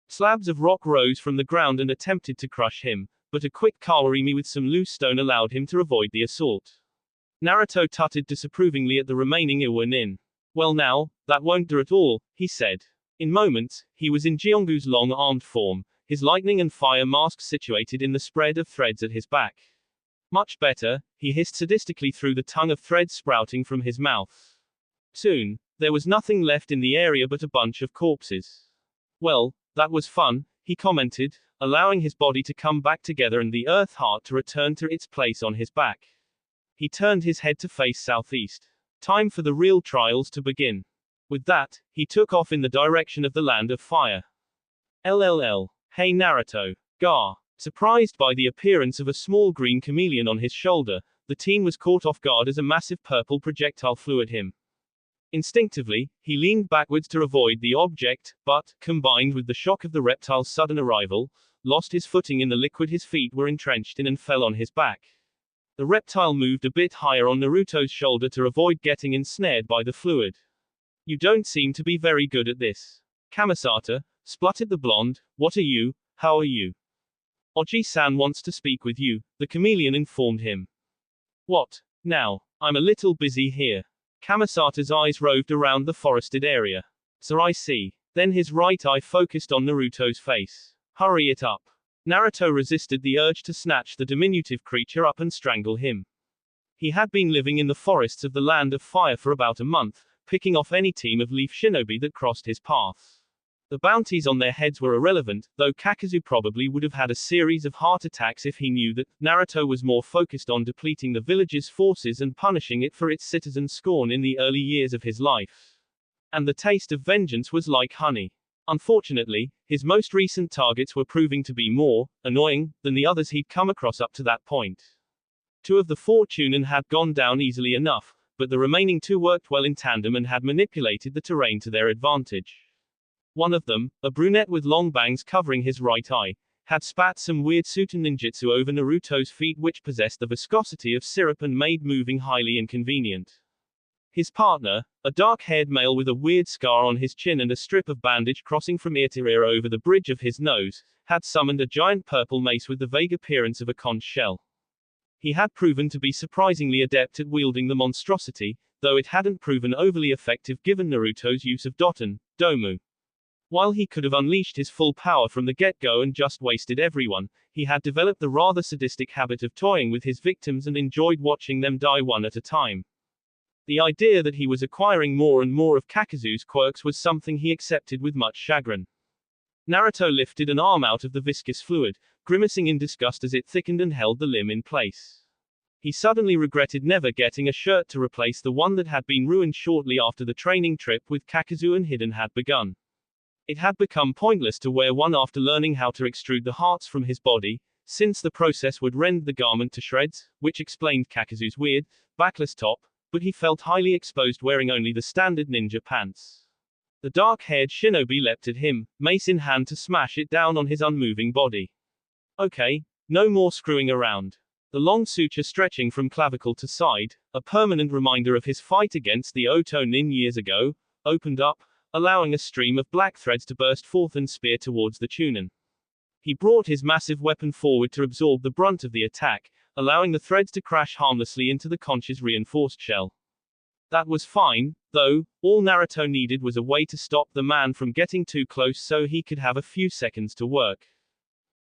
Slabs of rock rose from the ground and attempted to crush him, but a quick kawarimi with some loose stone allowed him to avoid the assault. Naruto tutted disapprovingly at the remaining Iwanin. Well now, that won't do at all, he said. In moments, he was in Jiongu's long-armed form, his lightning and fire masks situated in the spread of threads at his back. Much better, he hissed sadistically through the tongue of threads sprouting from his mouth. Soon, there was nothing left in the area but a bunch of corpses. Well, that was fun, he commented, allowing his body to come back together and the earth heart to return to its place on his back. He turned his head to face southeast. Time for the real trials to begin. With that, he took off in the direction of the land of fire. LLL. Hey Naruto. Gah. Surprised by the appearance of a small green chameleon on his shoulder, the teen was caught off guard as a massive purple projectile flew at him. Instinctively, he leaned backwards to avoid the object, but, combined with the shock of the reptile's sudden arrival, lost his footing in the liquid his feet were entrenched in and fell on his back. The reptile moved a bit higher on Naruto's shoulder to avoid getting ensnared by the fluid. You don't seem to be very good at this. Kamisata, spluttered the blonde, what are you, how are you? Oji-san wants to speak with you, the chameleon informed him. What? Now, I'm a little busy here. Kamisata's eyes roved around the forested area. So I see. Then his right eye focused on Naruto's face. Hurry it up. Naruto resisted the urge to snatch the diminutive creature up and strangle him. He had been living in the forests of the Land of Fire for about a month, picking off any team of leaf shinobi that crossed his path. The bounties on their heads were irrelevant, though Kakazu probably would have had a series of heart attacks if he knew that Naruto was more focused on depleting the village's forces and punishing it for its citizens' scorn in the early years of his life. And the taste of vengeance was like honey. Unfortunately, his most recent targets were proving to be more annoying than the others he'd come across up to that point. 2 of the 4 Chunin had gone down easily enough, but the remaining 2 worked well in tandem and had manipulated the terrain to their advantage. One of them, a brunette with long bangs covering his right eye, had spat some weird Sutan ninjutsu over Naruto's feet which possessed the viscosity of syrup and made moving highly inconvenient. His partner, a dark-haired male with a weird scar on his chin and a strip of bandage crossing from ear to ear over the bridge of his nose, had summoned a giant purple mace with the vague appearance of a conch shell. He had proven to be surprisingly adept at wielding the monstrosity, though it hadn't proven overly effective given Naruto's use of Doton, Domu. While he could have unleashed his full power from the get-go and just wasted everyone, he had developed the rather sadistic habit of toying with his victims and enjoyed watching them die one at a time. The idea that he was acquiring more and more of Kakazu's quirks was something he accepted with much chagrin. Naruto lifted an arm out of the viscous fluid, grimacing in disgust as it thickened and held the limb in place. He suddenly regretted never getting a shirt to replace the one that had been ruined shortly after the training trip with Kakazu and Hiden had begun. It had become pointless to wear one after learning how to extrude the hearts from his body, since the process would rend the garment to shreds, which explained Kakazu's weird, backless top, but he felt highly exposed wearing only the standard ninja pants. The dark-haired shinobi leapt at him, mace in hand to smash it down on his unmoving body. Okay, no more screwing around. The long suture stretching from clavicle to side, a permanent reminder of his fight against the Oto Nin years ago, opened up, allowing a stream of black threads to burst forth and spear towards the Chunin. He brought his massive weapon forward to absorb the brunt of the attack, allowing the threads to crash harmlessly into the conch's reinforced shell. That was fine, though. All Naruto needed was a way to stop the man from getting too close so he could have a few seconds to work.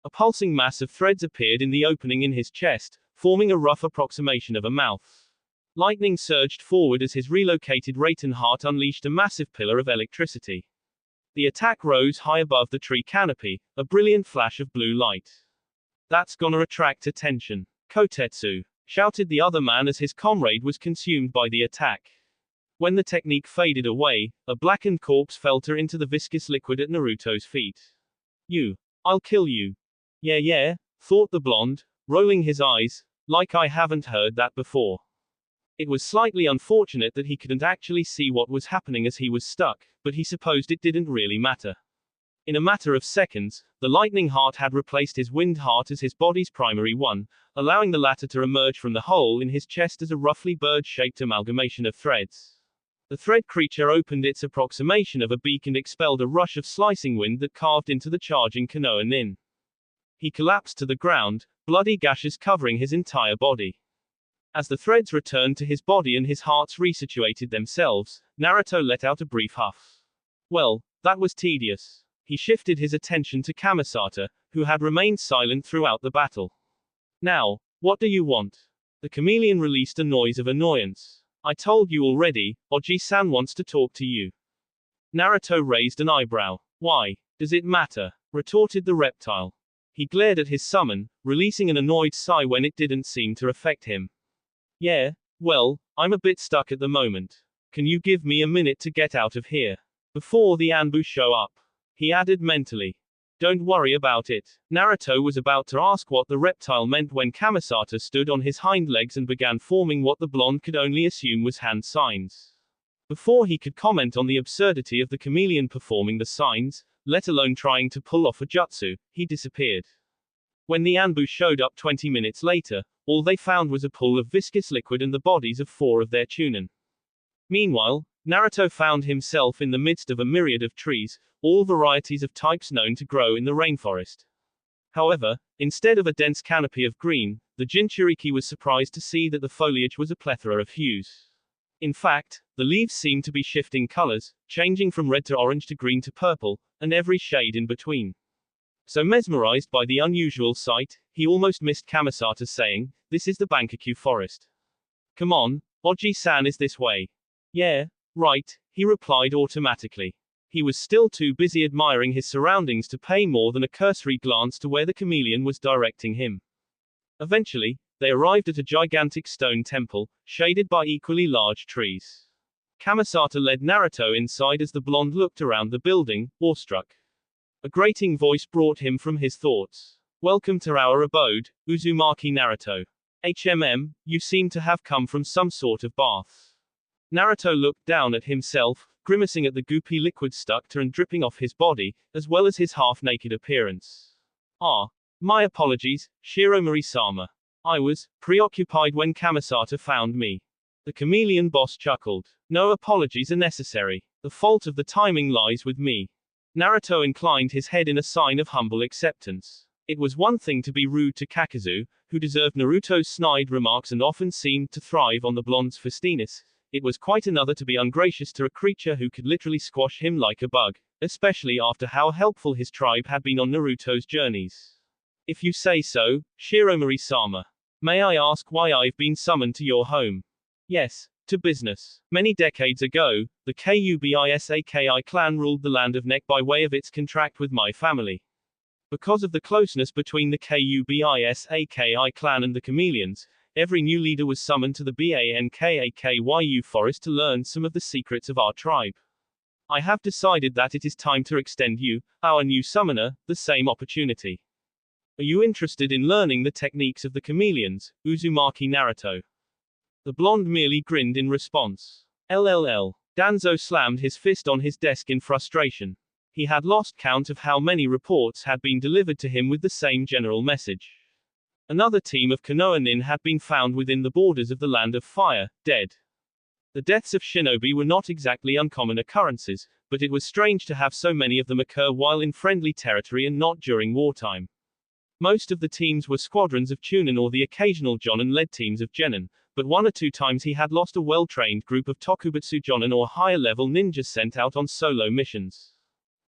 A pulsing mass of threads appeared in the opening in his chest, forming a rough approximation of a mouth. Lightning surged forward as his relocated Raiten heart unleashed a massive pillar of electricity. The attack rose high above the tree canopy, a brilliant flash of blue light. That's gonna attract attention. Kotetsu, shouted the other man as his comrade was consumed by the attack. When the technique faded away, a blackened corpse fell into the viscous liquid at Naruto's feet. I'll kill you. Yeah, thought the blonde, rolling his eyes, like I haven't heard that before. It was slightly unfortunate that he couldn't actually see what was happening as he was stuck, but he supposed it didn't really matter. In a matter of seconds, the lightning heart had replaced his wind heart as his body's primary one, allowing the latter to emerge from the hole in his chest as a roughly bird-shaped amalgamation of threads. The thread creature opened its approximation of a beak and expelled a rush of slicing wind that carved into the charging Konoha nin. He collapsed to the ground, bloody gashes covering his entire body. As the threads returned to his body and his hearts resituated themselves, Naruto let out a brief huff. Well, that was tedious. He shifted his attention to Kamisata, who had remained silent throughout the battle. Now, what do you want? The chameleon released a noise of annoyance. I told you already, Oji-san wants to talk to you. Naruto raised an eyebrow. Why does it matter? Retorted the reptile. He glared at his summon, releasing an annoyed sigh when it didn't seem to affect him. Yeah, well, I'm a bit stuck at the moment. Can you give me a minute to get out of here? Before the Anbu show up. He added mentally. Don't worry about it. Naruto was about to ask what the reptile meant when Kamisata stood on his hind legs and began forming what the blonde could only assume was hand signs. Before he could comment on the absurdity of the chameleon performing the signs, let alone trying to pull off a jutsu, he disappeared. When the Anbu showed up 20 minutes later, all they found was a pool of viscous liquid and the bodies of 4 of their chunin. Meanwhile, Naruto found himself in the midst of a myriad of trees, all varieties of types known to grow in the rainforest. However, instead of a dense canopy of green, the Jinchuriki was surprised to see that the foliage was a plethora of hues. In fact, the leaves seemed to be shifting colors, changing from red to orange to green to purple, and every shade in between. So mesmerized by the unusual sight, he almost missed Kamisata saying, "This is the Bankaku forest. Come on, Oji-san is this way." "Yeah, right," he replied automatically. He was still too busy admiring his surroundings to pay more than a cursory glance to where the chameleon was directing him. Eventually, they arrived at a gigantic stone temple, shaded by equally large trees. Kamisata led Naruto inside as the blonde looked around the building, awestruck. A grating voice brought him from his thoughts. "Welcome to our abode, Uzumaki Naruto. You seem to have come from some sort of bath." Naruto looked down at himself, grimacing at the goopy liquid stuck to and dripping off his body, as well as his half-naked appearance. My apologies, Shiromari-sama. I was preoccupied when Kamisata found me." The chameleon boss chuckled. "No apologies are necessary. The fault of the timing lies with me." Naruto inclined his head in a sign of humble acceptance. It was one thing to be rude to Kakazu, who deserved Naruto's snide remarks and often seemed to thrive on the blonde's festiness. It was quite another to be ungracious to a creature who could literally squash him like a bug, especially after how helpful his tribe had been on Naruto's journeys. "If you say so, Shiromari-sama. May I ask why I've been summoned to your home?" "Yes, to business. Many decades ago, the Kubisaki clan ruled the land of Nek by way of its contract with my family. Because of the closeness between the Kubisaki clan and the chameleons, every new leader was summoned to the Bankakyu forest to learn some of the secrets of our tribe. I have decided that it is time to extend you, our new summoner, the same opportunity. Are you interested in learning the techniques of the chameleons, Uzumaki Naruto?" The blonde merely grinned in response. LLL. Danzo slammed his fist on his desk in frustration. He had lost count of how many reports had been delivered to him with the same general message. Another team of Konoha nin had been found within the borders of the Land of Fire, dead. The deaths of shinobi were not exactly uncommon occurrences, but it was strange to have so many of them occur while in friendly territory and not during wartime. Most of the teams were squadrons of Chunin or the occasional Jonin-led teams of Genin, but 1 or 2 times he had lost a well-trained group of Tokubutsu Jonin or higher-level ninjas sent out on solo missions.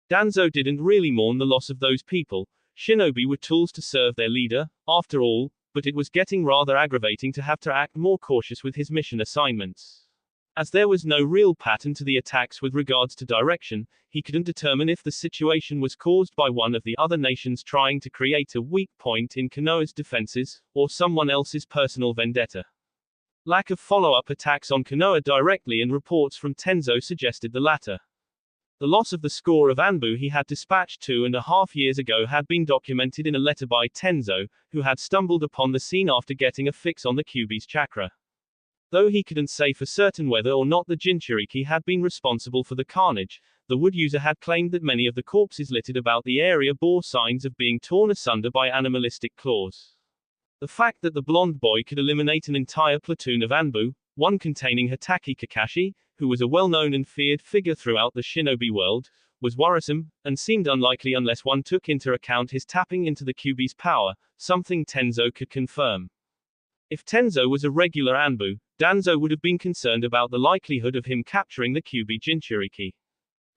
Danzo didn't really mourn the loss of those people. Shinobi were tools to serve their leader, after all, but it was getting rather aggravating to have to act more cautious with his mission assignments. As there was no real pattern to the attacks with regards to direction, he couldn't determine if the situation was caused by one of the other nations trying to create a weak point in Konoha's defenses, or someone else's personal vendetta. Lack of follow-up attacks on Konoha directly and reports from Tenzo suggested the latter. The loss of the score of Anbu he had dispatched 2.5 years ago had been documented in a letter by Tenzo, who had stumbled upon the scene after getting a fix on the Kyuubi's chakra. Though he couldn't say for certain whether or not the Jinchuriki had been responsible for the carnage, the wood user had claimed that many of the corpses littered about the area bore signs of being torn asunder by animalistic claws. The fact that the blonde boy could eliminate an entire platoon of Anbu, one containing Hatake Kakashi, who was a well-known and feared figure throughout the shinobi world, was worrisome, and seemed unlikely unless one took into account his tapping into the Kyuubi's power, something Tenzo could confirm. If Tenzo was a regular Anbu, Danzo would have been concerned about the likelihood of him capturing the Kyuubi Jinchuriki.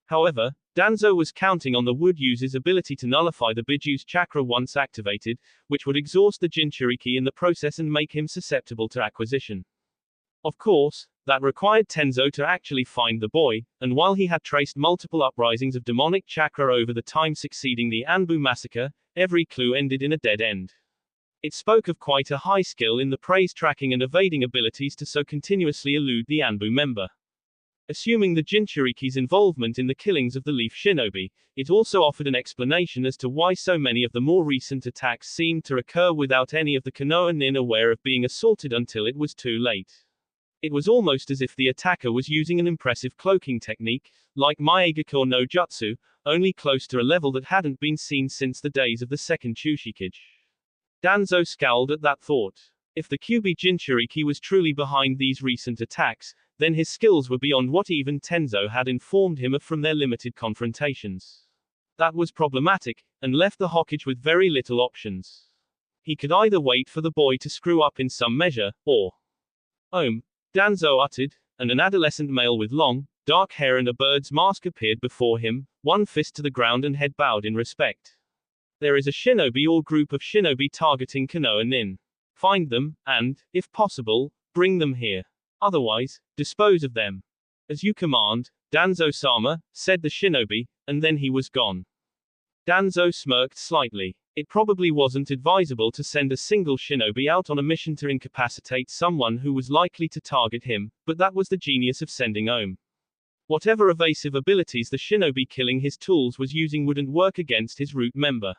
However, Danzo was counting on the wood user's ability to nullify the Bijuu's chakra once activated, which would exhaust the Jinchuriki in the process and make him susceptible to acquisition. Of course, that required Tenzo to actually find the boy, and while he had traced multiple uprisings of demonic chakra over the time succeeding the Anbu massacre, every clue ended in a dead end. It spoke of quite a high skill in the praise tracking and evading abilities to so continuously elude the Anbu member. Assuming the Jinchuriki's involvement in the killings of the Leaf Shinobi, it also offered an explanation as to why so many of the more recent attacks seemed to occur without any of the Konoha nin aware of being assaulted until it was too late. It was almost as if the attacker was using an impressive cloaking technique, like Maegakure no Jutsu, only close to a level that hadn't been seen since the days of the second Chushikage. Danzo scowled at that thought. If the Kyuubi Jinchuriki was truly behind these recent attacks, then his skills were beyond what even Tenzo had informed him of from their limited confrontations. That was problematic, and left the Hokage with very little options. He could either wait for the boy to screw up in some measure, or Danzo uttered, and an adolescent male with long, dark hair and a bird's mask appeared before him, one fist to the ground and head bowed in respect. There is a shinobi or group of shinobi targeting Konoha Nin. Find them, and, if possible, bring them here. Otherwise, dispose of them. As you command, Danzo-sama, said the shinobi, and then he was gone. Danzo smirked slightly. It probably wasn't advisable to send a single shinobi out on a mission to incapacitate someone who was likely to target him, but that was the genius of sending Om. Whatever evasive abilities the shinobi killing his tools was using wouldn't work against his root member.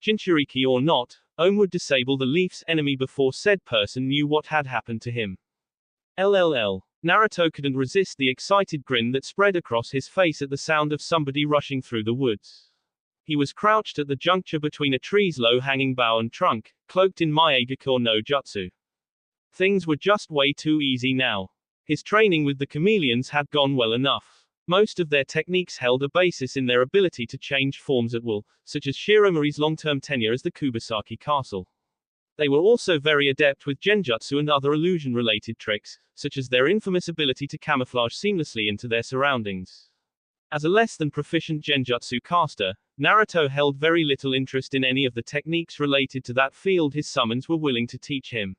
Jinchuriki or not, Om would disable the Leaf's enemy before said person knew what had happened to him. LLL. Naruto couldn't resist the excited grin that spread across his face at the sound of somebody rushing through the woods. He was crouched at the juncture between a tree's low-hanging bough and trunk, cloaked in Maegakure no Jutsu. Things were just way too easy now. His training with the chameleons had gone well enough. Most of their techniques held a basis in their ability to change forms at will, such as Shiromari's long-term tenure as the Kubasaki Castle. They were also very adept with genjutsu and other illusion-related tricks, such as their infamous ability to camouflage seamlessly into their surroundings. As a less than proficient genjutsu caster, Naruto held very little interest in any of the techniques related to that field his summons were willing to teach him.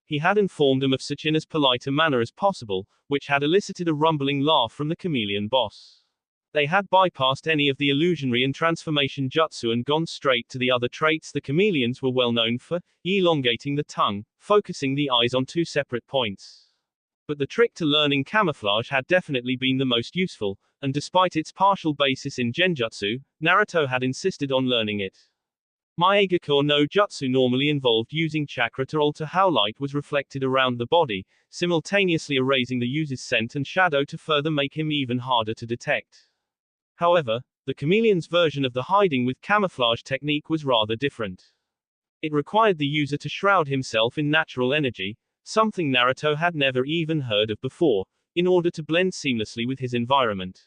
He had informed them of such in as polite a manner as possible, which had elicited a rumbling laugh from the chameleon boss. They had bypassed any of the illusionary and transformation jutsu and gone straight to the other traits the chameleons were well known for, elongating the tongue, focusing the eyes on two separate points. But the trick to learning camouflage had definitely been the most useful, and despite its partial basis in genjutsu, Naruto had insisted on learning it. Maegakure no Jutsu normally involved using chakra to alter how light was reflected around the body, simultaneously erasing the user's scent and shadow to further make him even harder to detect. However, the chameleon's version of the hiding with camouflage technique was rather different. It required the user to shroud himself in natural energy, something Naruto had never even heard of before, in order to blend seamlessly with his environment.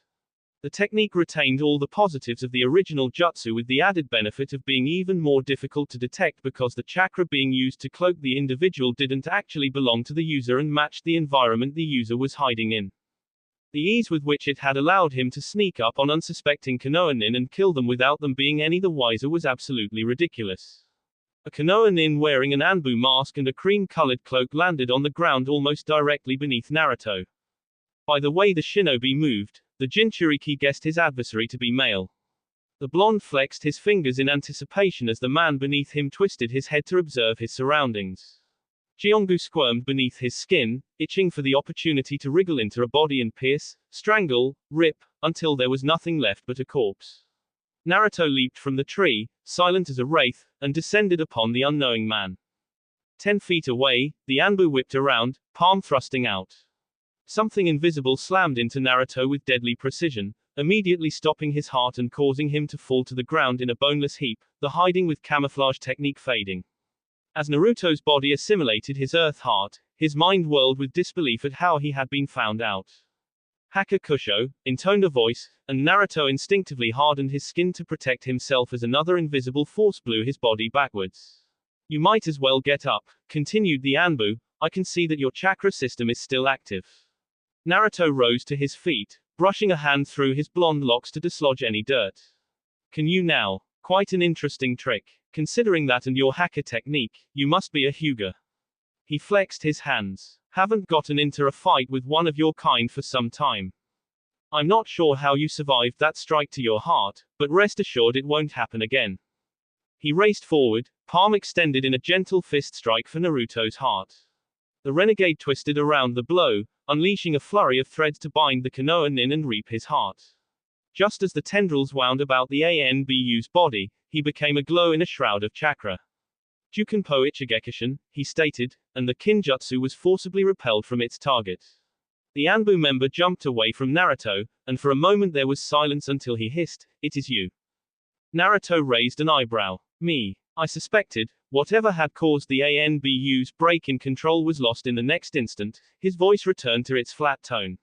The technique retained all the positives of the original jutsu with the added benefit of being even more difficult to detect because the chakra being used to cloak the individual didn't actually belong to the user and matched the environment the user was hiding in. The ease with which it had allowed him to sneak up on unsuspecting Konoha Nin and kill them without them being any the wiser was absolutely ridiculous. A Konoha Nin wearing an Anbu mask and a cream-colored cloak landed on the ground almost directly beneath Naruto. By the way the shinobi moved, the Jinchuriki guessed his adversary to be male. The blonde flexed his fingers in anticipation as the man beneath him twisted his head to observe his surroundings. Jiongu squirmed beneath his skin, itching for the opportunity to wriggle into a body and pierce, strangle, rip, until there was nothing left but a corpse. Naruto leaped from the tree, silent as a wraith, and descended upon the unknowing man. 10 feet away, the Anbu whipped around, palm thrusting out. Something invisible slammed into Naruto with deadly precision, immediately stopping his heart and causing him to fall to the ground in a boneless heap, the hiding with camouflage technique fading. As Naruto's body assimilated his earth heart, his mind whirled with disbelief at how he had been found out. Hakukusho, intoned a voice, and Naruto instinctively hardened his skin to protect himself as another invisible force blew his body backwards. You might as well get up, continued the Anbu, I can see that your chakra system is still active. Naruto rose to his feet, brushing a hand through his blonde locks to dislodge any dirt. Can you now? Quite an interesting trick. Considering that and your hacker technique, you must be a Hyuga. He flexed his hands. Haven't gotten into a fight with one of your kind for some time. I'm not sure how you survived that strike to your heart, but rest assured it won't happen again. He raced forward, palm extended in a gentle fist strike for Naruto's heart. The renegade twisted around the blow, unleashing a flurry of threads to bind the Konoha Nin and reap his heart. Just as the tendrils wound about the Anbu's body, he became aglow in a shroud of chakra. Jukenpo Ichigekishin, he stated, and the kinjutsu was forcibly repelled from its target. The Anbu member jumped away from Naruto, and for a moment there was silence until he hissed, "It is you." Naruto raised an eyebrow. "Me." I suspected. Whatever had caused the ANBU's break in control was lost in the next instant, his voice returned to its flat tone.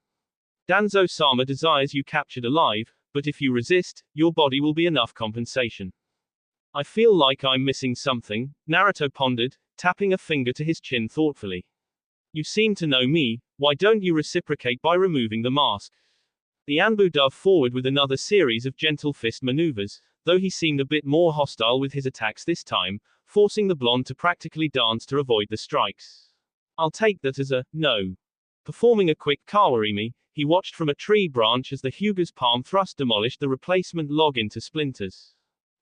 Danzo-sama desires you captured alive, but if you resist, your body will be enough compensation. I feel like I'm missing something, Naruto pondered, tapping a finger to his chin thoughtfully. You seem to know me, why don't you reciprocate by removing the mask? The Anbu dove forward with another series of gentle fist maneuvers, though he seemed a bit more hostile with his attacks this time, forcing the blonde to practically dance to avoid the strikes. I'll take that as a no. Performing a quick kawarimi, he watched from a tree branch as the Hyuga's palm thrust demolished the replacement log into splinters.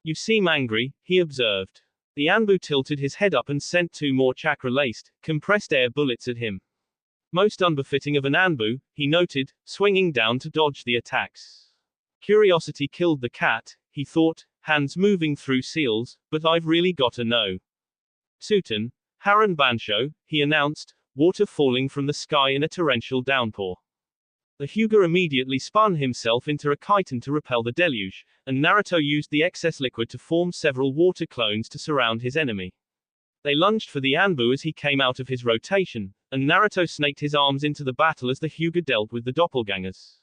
You seem angry, he observed. The Anbu tilted his head up and sent 2 more chakra-laced, compressed air bullets at him. Most unbefitting of an Anbu, he noted, swinging down to dodge the attacks. Curiosity killed the cat, he thought, hands moving through seals, but I've really gotta know. Tsuten, Haran Bansho, he announced, water falling from the sky in a torrential downpour. The Hyuga immediately spun himself into a chitin to repel the deluge, and Naruto used the excess liquid to form several water clones to surround his enemy. They lunged for the Anbu as he came out of his rotation, and Naruto snaked his arms into the battle as the Hyuga dealt with the doppelgangers.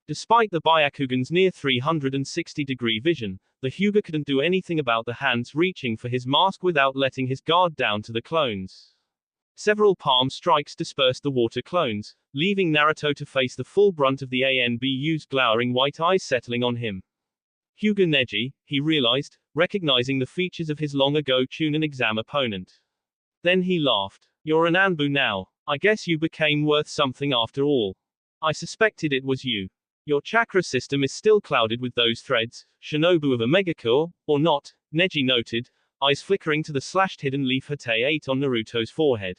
Despite the Byakugan's near 360-degree vision, the Hyuga couldn't do anything about the hands reaching for his mask without letting his guard down to the clones. Several palm strikes dispersed the water clones, leaving Naruto to face the full brunt of the ANBU's glowering white eyes settling on him. Hyuga Neji, he realized, recognizing the features of his long-ago Chunin exam opponent. Then he laughed. You're an Anbu now. I guess you became worth something after all. I suspected it was you. Your chakra system is still clouded with those threads, Shinobu of a Megacure, or not, Neji noted, eyes flickering to the slashed hidden leaf Hatei 8 on Naruto's forehead.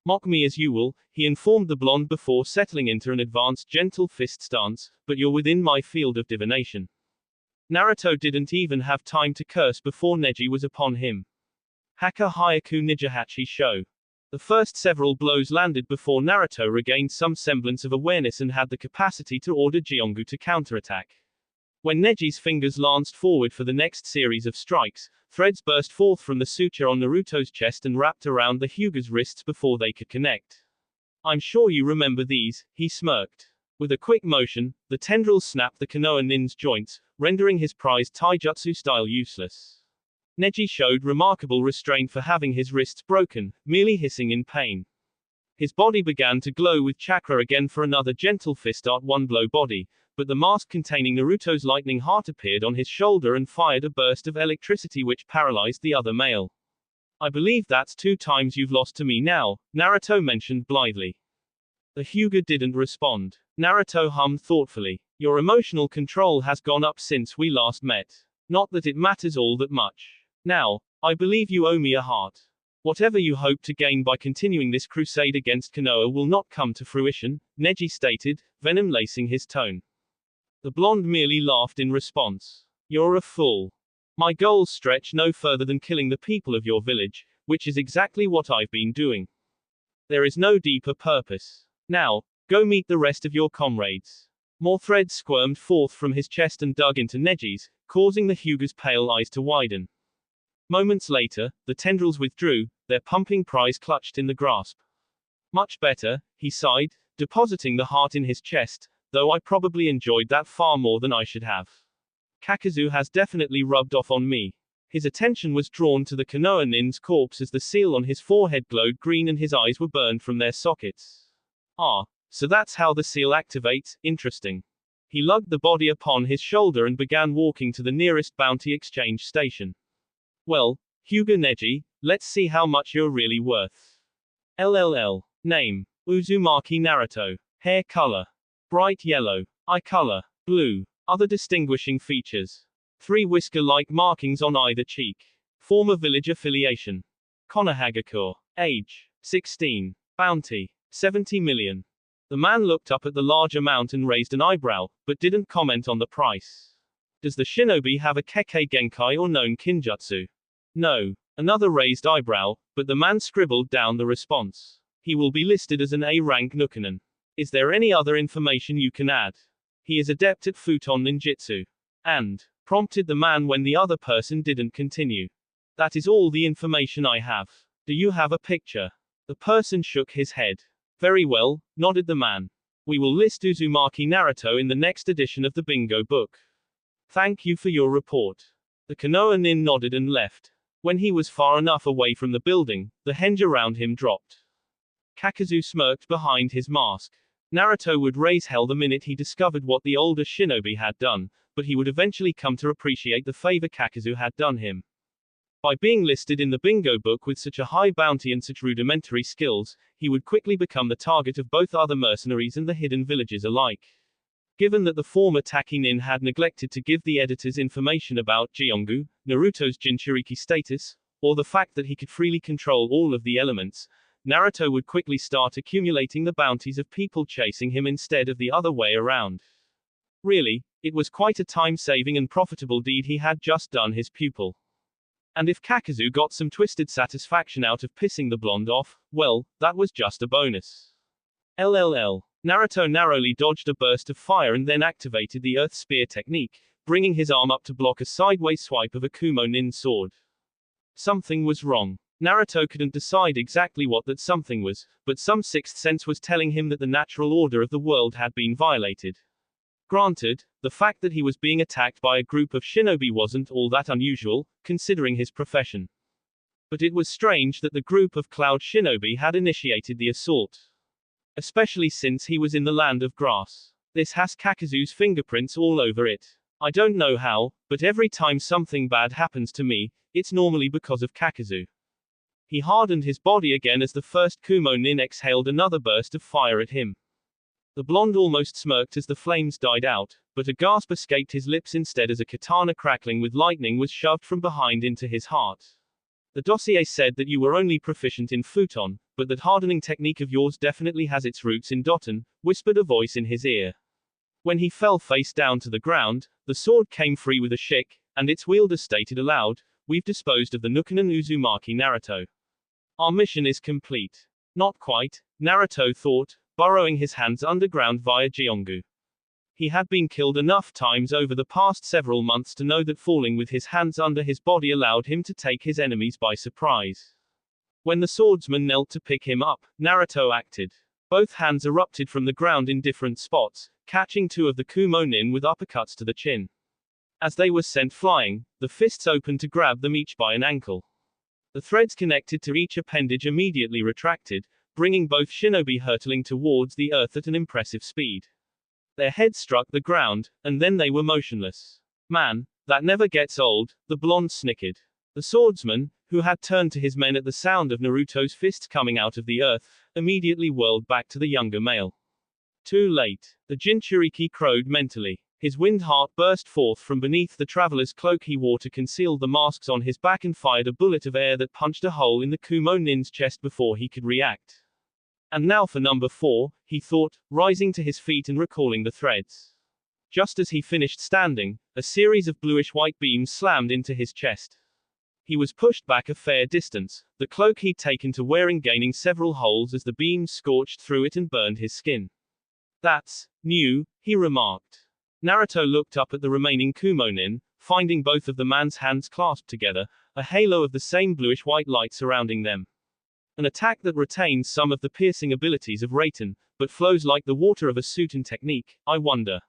Mock me as you will, he informed the blonde before settling into an advanced gentle fist stance, but you're within my field of divination. Naruto didn't even have time to curse before Neji was upon him. Haka Hyaku Nijihachi Sho. The first several blows landed before Naruto regained some semblance of awareness and had the capacity to order Jiongu to counterattack. When Neji's fingers lanced forward for the next series of strikes, threads burst forth from the suture on Naruto's chest and wrapped around the Hyuga's wrists before they could connect. I'm sure you remember these, he smirked. With a quick motion, the tendrils snapped the Konoha nin's joints, rendering his prized taijutsu style useless. Neji showed remarkable restraint for having his wrists broken, merely hissing in pain. His body began to glow with chakra again for another gentle fist art one-blow body, but the mask containing Naruto's lightning heart appeared on his shoulder and fired a burst of electricity which paralyzed the other male. I believe that's 2 times you've lost to me now, Naruto mentioned blithely. The Hyuga didn't respond. Naruto hummed thoughtfully. Your emotional control has gone up since we last met. Not that it matters all that much. Now, I believe you owe me a heart. Whatever you hope to gain by continuing this crusade against Konoha will not come to fruition, Neji stated, venom lacing his tone. The blonde merely laughed in response. You're a fool. My goals stretch no further than killing the people of your village, which is exactly what I've been doing. There is no deeper purpose. Now, go meet the rest of your comrades. More threads squirmed forth from his chest and dug into Neji's, causing the Hyuga's pale eyes to widen. Moments later, the tendrils withdrew, their pumping prize clutched in the grasp. Much better, he sighed, depositing the heart in his chest, though I probably enjoyed that far more than I should have. Kakazu has definitely rubbed off on me. His attention was drawn to the Konoha nin's corpse as the seal on his forehead glowed green and his eyes were burned from their sockets. Ah, so that's how the seal activates, interesting. He lugged the body upon his shoulder and began walking to the nearest bounty exchange station. Well, Hyuga Neji, let's see how much you're really worth. LLL. Name. Uzumaki Naruto. Hair color. Bright yellow. Eye color. Blue. Other distinguishing features. 3 whisker-like markings on either cheek. Former village affiliation. Konohagakure. Age. 16. Bounty. 70 million. The man looked up at the large amount and raised an eyebrow, but didn't comment on the price. Does the shinobi have a Kekkei Genkai or known kinjutsu? No. Another raised eyebrow, but the man scribbled down the response. He will be listed as an A-rank Nukanen. Is there any other information you can add? He is adept at futon ninjutsu. And, prompted the man when the other person didn't continue. That is all the information I have. Do you have a picture? The person shook his head. Very well, nodded the man. We will list Uzumaki Naruto in the next edition of the bingo book. Thank you for your report. The Konoha nin nodded and left. When he was far enough away from the building, the henge around him dropped. Kakazu smirked behind his mask. Naruto would raise hell the minute he discovered what the older shinobi had done, but he would eventually come to appreciate the favor Kakazu had done him. By being listed in the bingo book with such a high bounty and such rudimentary skills, he would quickly become the target of both other mercenaries and the hidden villages alike. Given that the former Taki nin had neglected to give the editors information about Jiongu, Naruto's Jinchuriki status, or the fact that he could freely control all of the elements, Naruto would quickly start accumulating the bounties of people chasing him instead of the other way around. Really, it was quite a time-saving and profitable deed he had just done his pupil. And if Kakazu got some twisted satisfaction out of pissing the blonde off, well, that was just a bonus. LLL. Naruto narrowly dodged a burst of fire and then activated the Earth Spear technique, bringing his arm up to block a sideways swipe of a Kumo nin sword. Something was wrong. Naruto couldn't decide exactly what that something was, but some sixth sense was telling him that the natural order of the world had been violated. Granted, the fact that he was being attacked by a group of shinobi wasn't all that unusual, considering his profession. But it was strange that the group of Cloud Shinobi had initiated the assault. Especially since he was in the land of grass. This has Kakazu's fingerprints all over it. I don't know how, but every time something bad happens to me, it's normally because of Kakazu. He hardened his body again as the first Kumo nin exhaled another burst of fire at him. The blonde almost smirked as the flames died out, but a gasp escaped his lips instead as a katana crackling with lightning was shoved from behind into his heart. The dossier said that you were only proficient in futon, but that hardening technique of yours definitely has its roots in doton, whispered a voice in his ear. When he fell face down to the ground, the sword came free with a shik, and its wielder stated aloud, "We've disposed of the Nukanen Uzumaki Naruto. Our mission is complete." Not quite, Naruto thought, burrowing his hands underground via Jiongu. He had been killed enough times over the past several months to know that falling with his hands under his body allowed him to take his enemies by surprise. When the swordsman knelt to pick him up, Naruto acted. Both hands erupted from the ground in different spots, catching two of the Kumo nin with uppercuts to the chin. As they were sent flying, the fists opened to grab them each by an ankle. The threads connected to each appendage immediately retracted, bringing both shinobi hurtling towards the earth at an impressive speed. Their heads struck the ground, and then they were motionless. Man, that never gets old, the blonde snickered. The swordsman, who had turned to his men at the sound of Naruto's fists coming out of the earth, immediately whirled back to the younger male. Too late. The Jinchuriki crowed mentally. His wind heart burst forth from beneath the traveler's cloak he wore to conceal the masks on his back and fired a bullet of air that punched a hole in the Kumo nin's chest before he could react. And now for number 4, he thought, rising to his feet and recalling the threads. Just as he finished standing, a series of bluish-white beams slammed into his chest. He was pushed back a fair distance, the cloak he'd taken to wearing gaining several holes as the beams scorched through it and burned his skin. "That's new," he remarked. Naruto looked up at the remaining Kumo nin, finding both of the man's hands clasped together, a halo of the same bluish-white light surrounding them. An attack that retains some of the piercing abilities of Raiten, but flows like the water of a Suiten technique, I wonder.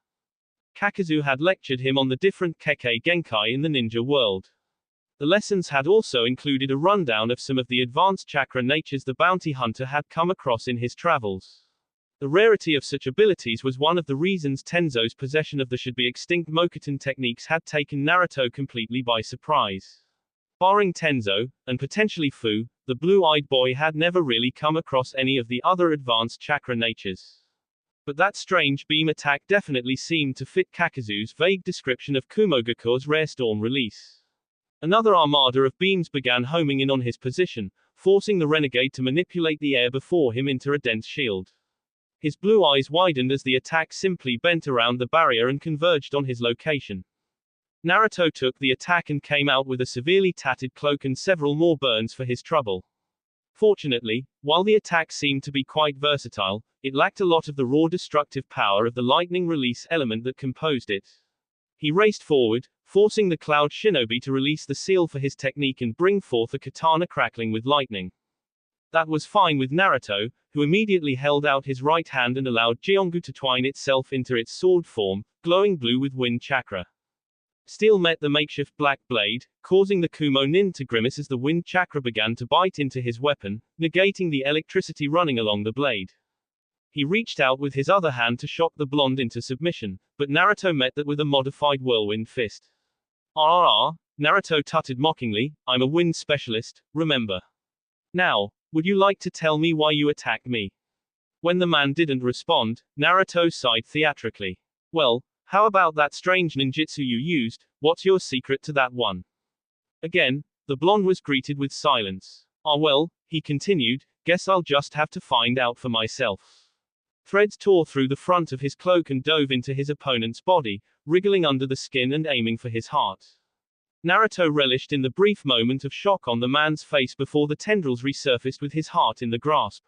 Kakazu had lectured him on the different Kekkei Genkai in the ninja world. The lessons had also included a rundown of some of the advanced chakra natures the bounty hunter had come across in his travels. The rarity of such abilities was one of the reasons Tenzo's possession of the should-be-extinct Mokuton techniques had taken Naruto completely by surprise. Barring Tenzo, and potentially Fu, the blue-eyed boy had never really come across any of the other advanced chakra natures. But that strange beam attack definitely seemed to fit Kakazu's vague description of Kumogaku's rare storm release. Another armada of beams began homing in on his position, forcing the renegade to manipulate the air before him into a dense shield. His blue eyes widened as the attack simply bent around the barrier and converged on his location. Naruto took the attack and came out with a severely tattered cloak and several more burns for his trouble. Fortunately, while the attack seemed to be quite versatile, it lacked a lot of the raw destructive power of the lightning release element that composed it. He raced forward, forcing the Cloud Shinobi to release the seal for his technique and bring forth a katana crackling with lightning. That was fine with Naruto, who immediately held out his right hand and allowed Jiongu to twine itself into its sword form, glowing blue with wind chakra. Steel met the makeshift black blade, causing the Kumo Nin to grimace as the wind chakra began to bite into his weapon, negating the electricity running along the blade. He reached out with his other hand to shock the blonde into submission, but Naruto met that with a modified whirlwind fist. Naruto tutted mockingly, I'm a wind specialist, remember. Now, would you like to tell me why you attacked me? When the man didn't respond, Naruto sighed theatrically. Well, how about that strange ninjutsu you used, what's your secret to that one? Again, the blonde was greeted with silence. Well, he continued, guess I'll just have to find out for myself. Threads tore through the front of his cloak and dove into his opponent's body, wriggling under the skin and aiming for his heart. Naruto relished in the brief moment of shock on the man's face before the tendrils resurfaced with his heart in the grasp.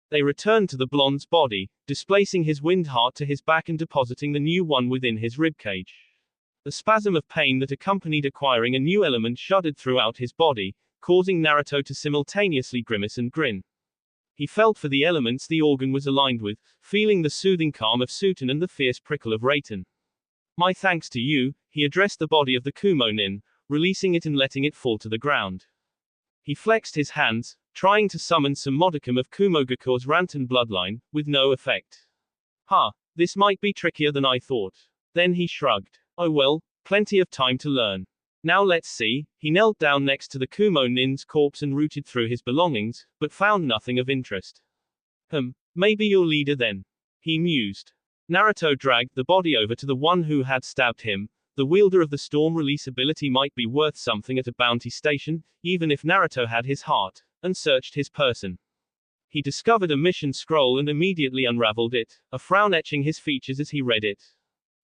They returned to the blonde's body, displacing his wind heart to his back and depositing the new one within his ribcage. The spasm of pain that accompanied acquiring a new element shuddered throughout his body, causing Naruto to simultaneously grimace and grin. He felt for the elements the organ was aligned with, feeling the soothing calm of Suten and the fierce prickle of Raiten. My thanks to you, he addressed the body of the Kumo Nin, releasing it and letting it fall to the ground. He flexed his hands, trying to summon some modicum of Kumogaku's Rantan bloodline, with no effect. This might be trickier than I thought. Then he shrugged. Oh well, plenty of time to learn. Now let's see. He knelt down next to the Kumo Nin's corpse and rooted through his belongings, but found nothing of interest. Maybe your leader then. He mused. Naruto dragged the body over to the one who had stabbed him. The wielder of the storm release ability might be worth something at a bounty station, even if Naruto had his heart, and searched his person. He discovered a mission scroll and immediately unraveled it, a frown etching his features as he read it.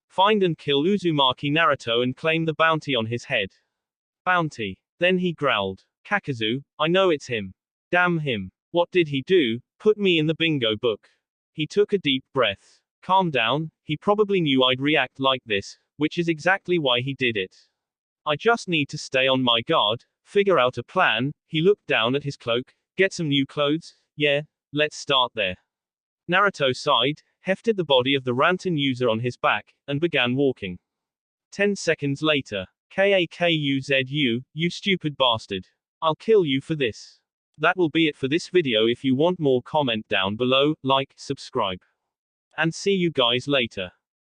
Find and kill Uzumaki Naruto and claim the bounty on his head. Bounty. Then he growled. Kakazu, I know it's him. Damn him. What did he do? Put me in the bingo book. He took a deep breath. Calm down, he probably knew I'd react like this, which is exactly why he did it. I just need to stay on my guard, figure out a plan. He looked down at his cloak, get some new clothes, yeah, let's start there. Naruto sighed, hefted the body of the Rantan user on his back, and began walking. 10 seconds later. Kakuzu, you stupid bastard. I'll kill you for this. That will be it for this video. If you want more, comment down below, like, subscribe. And see you guys later.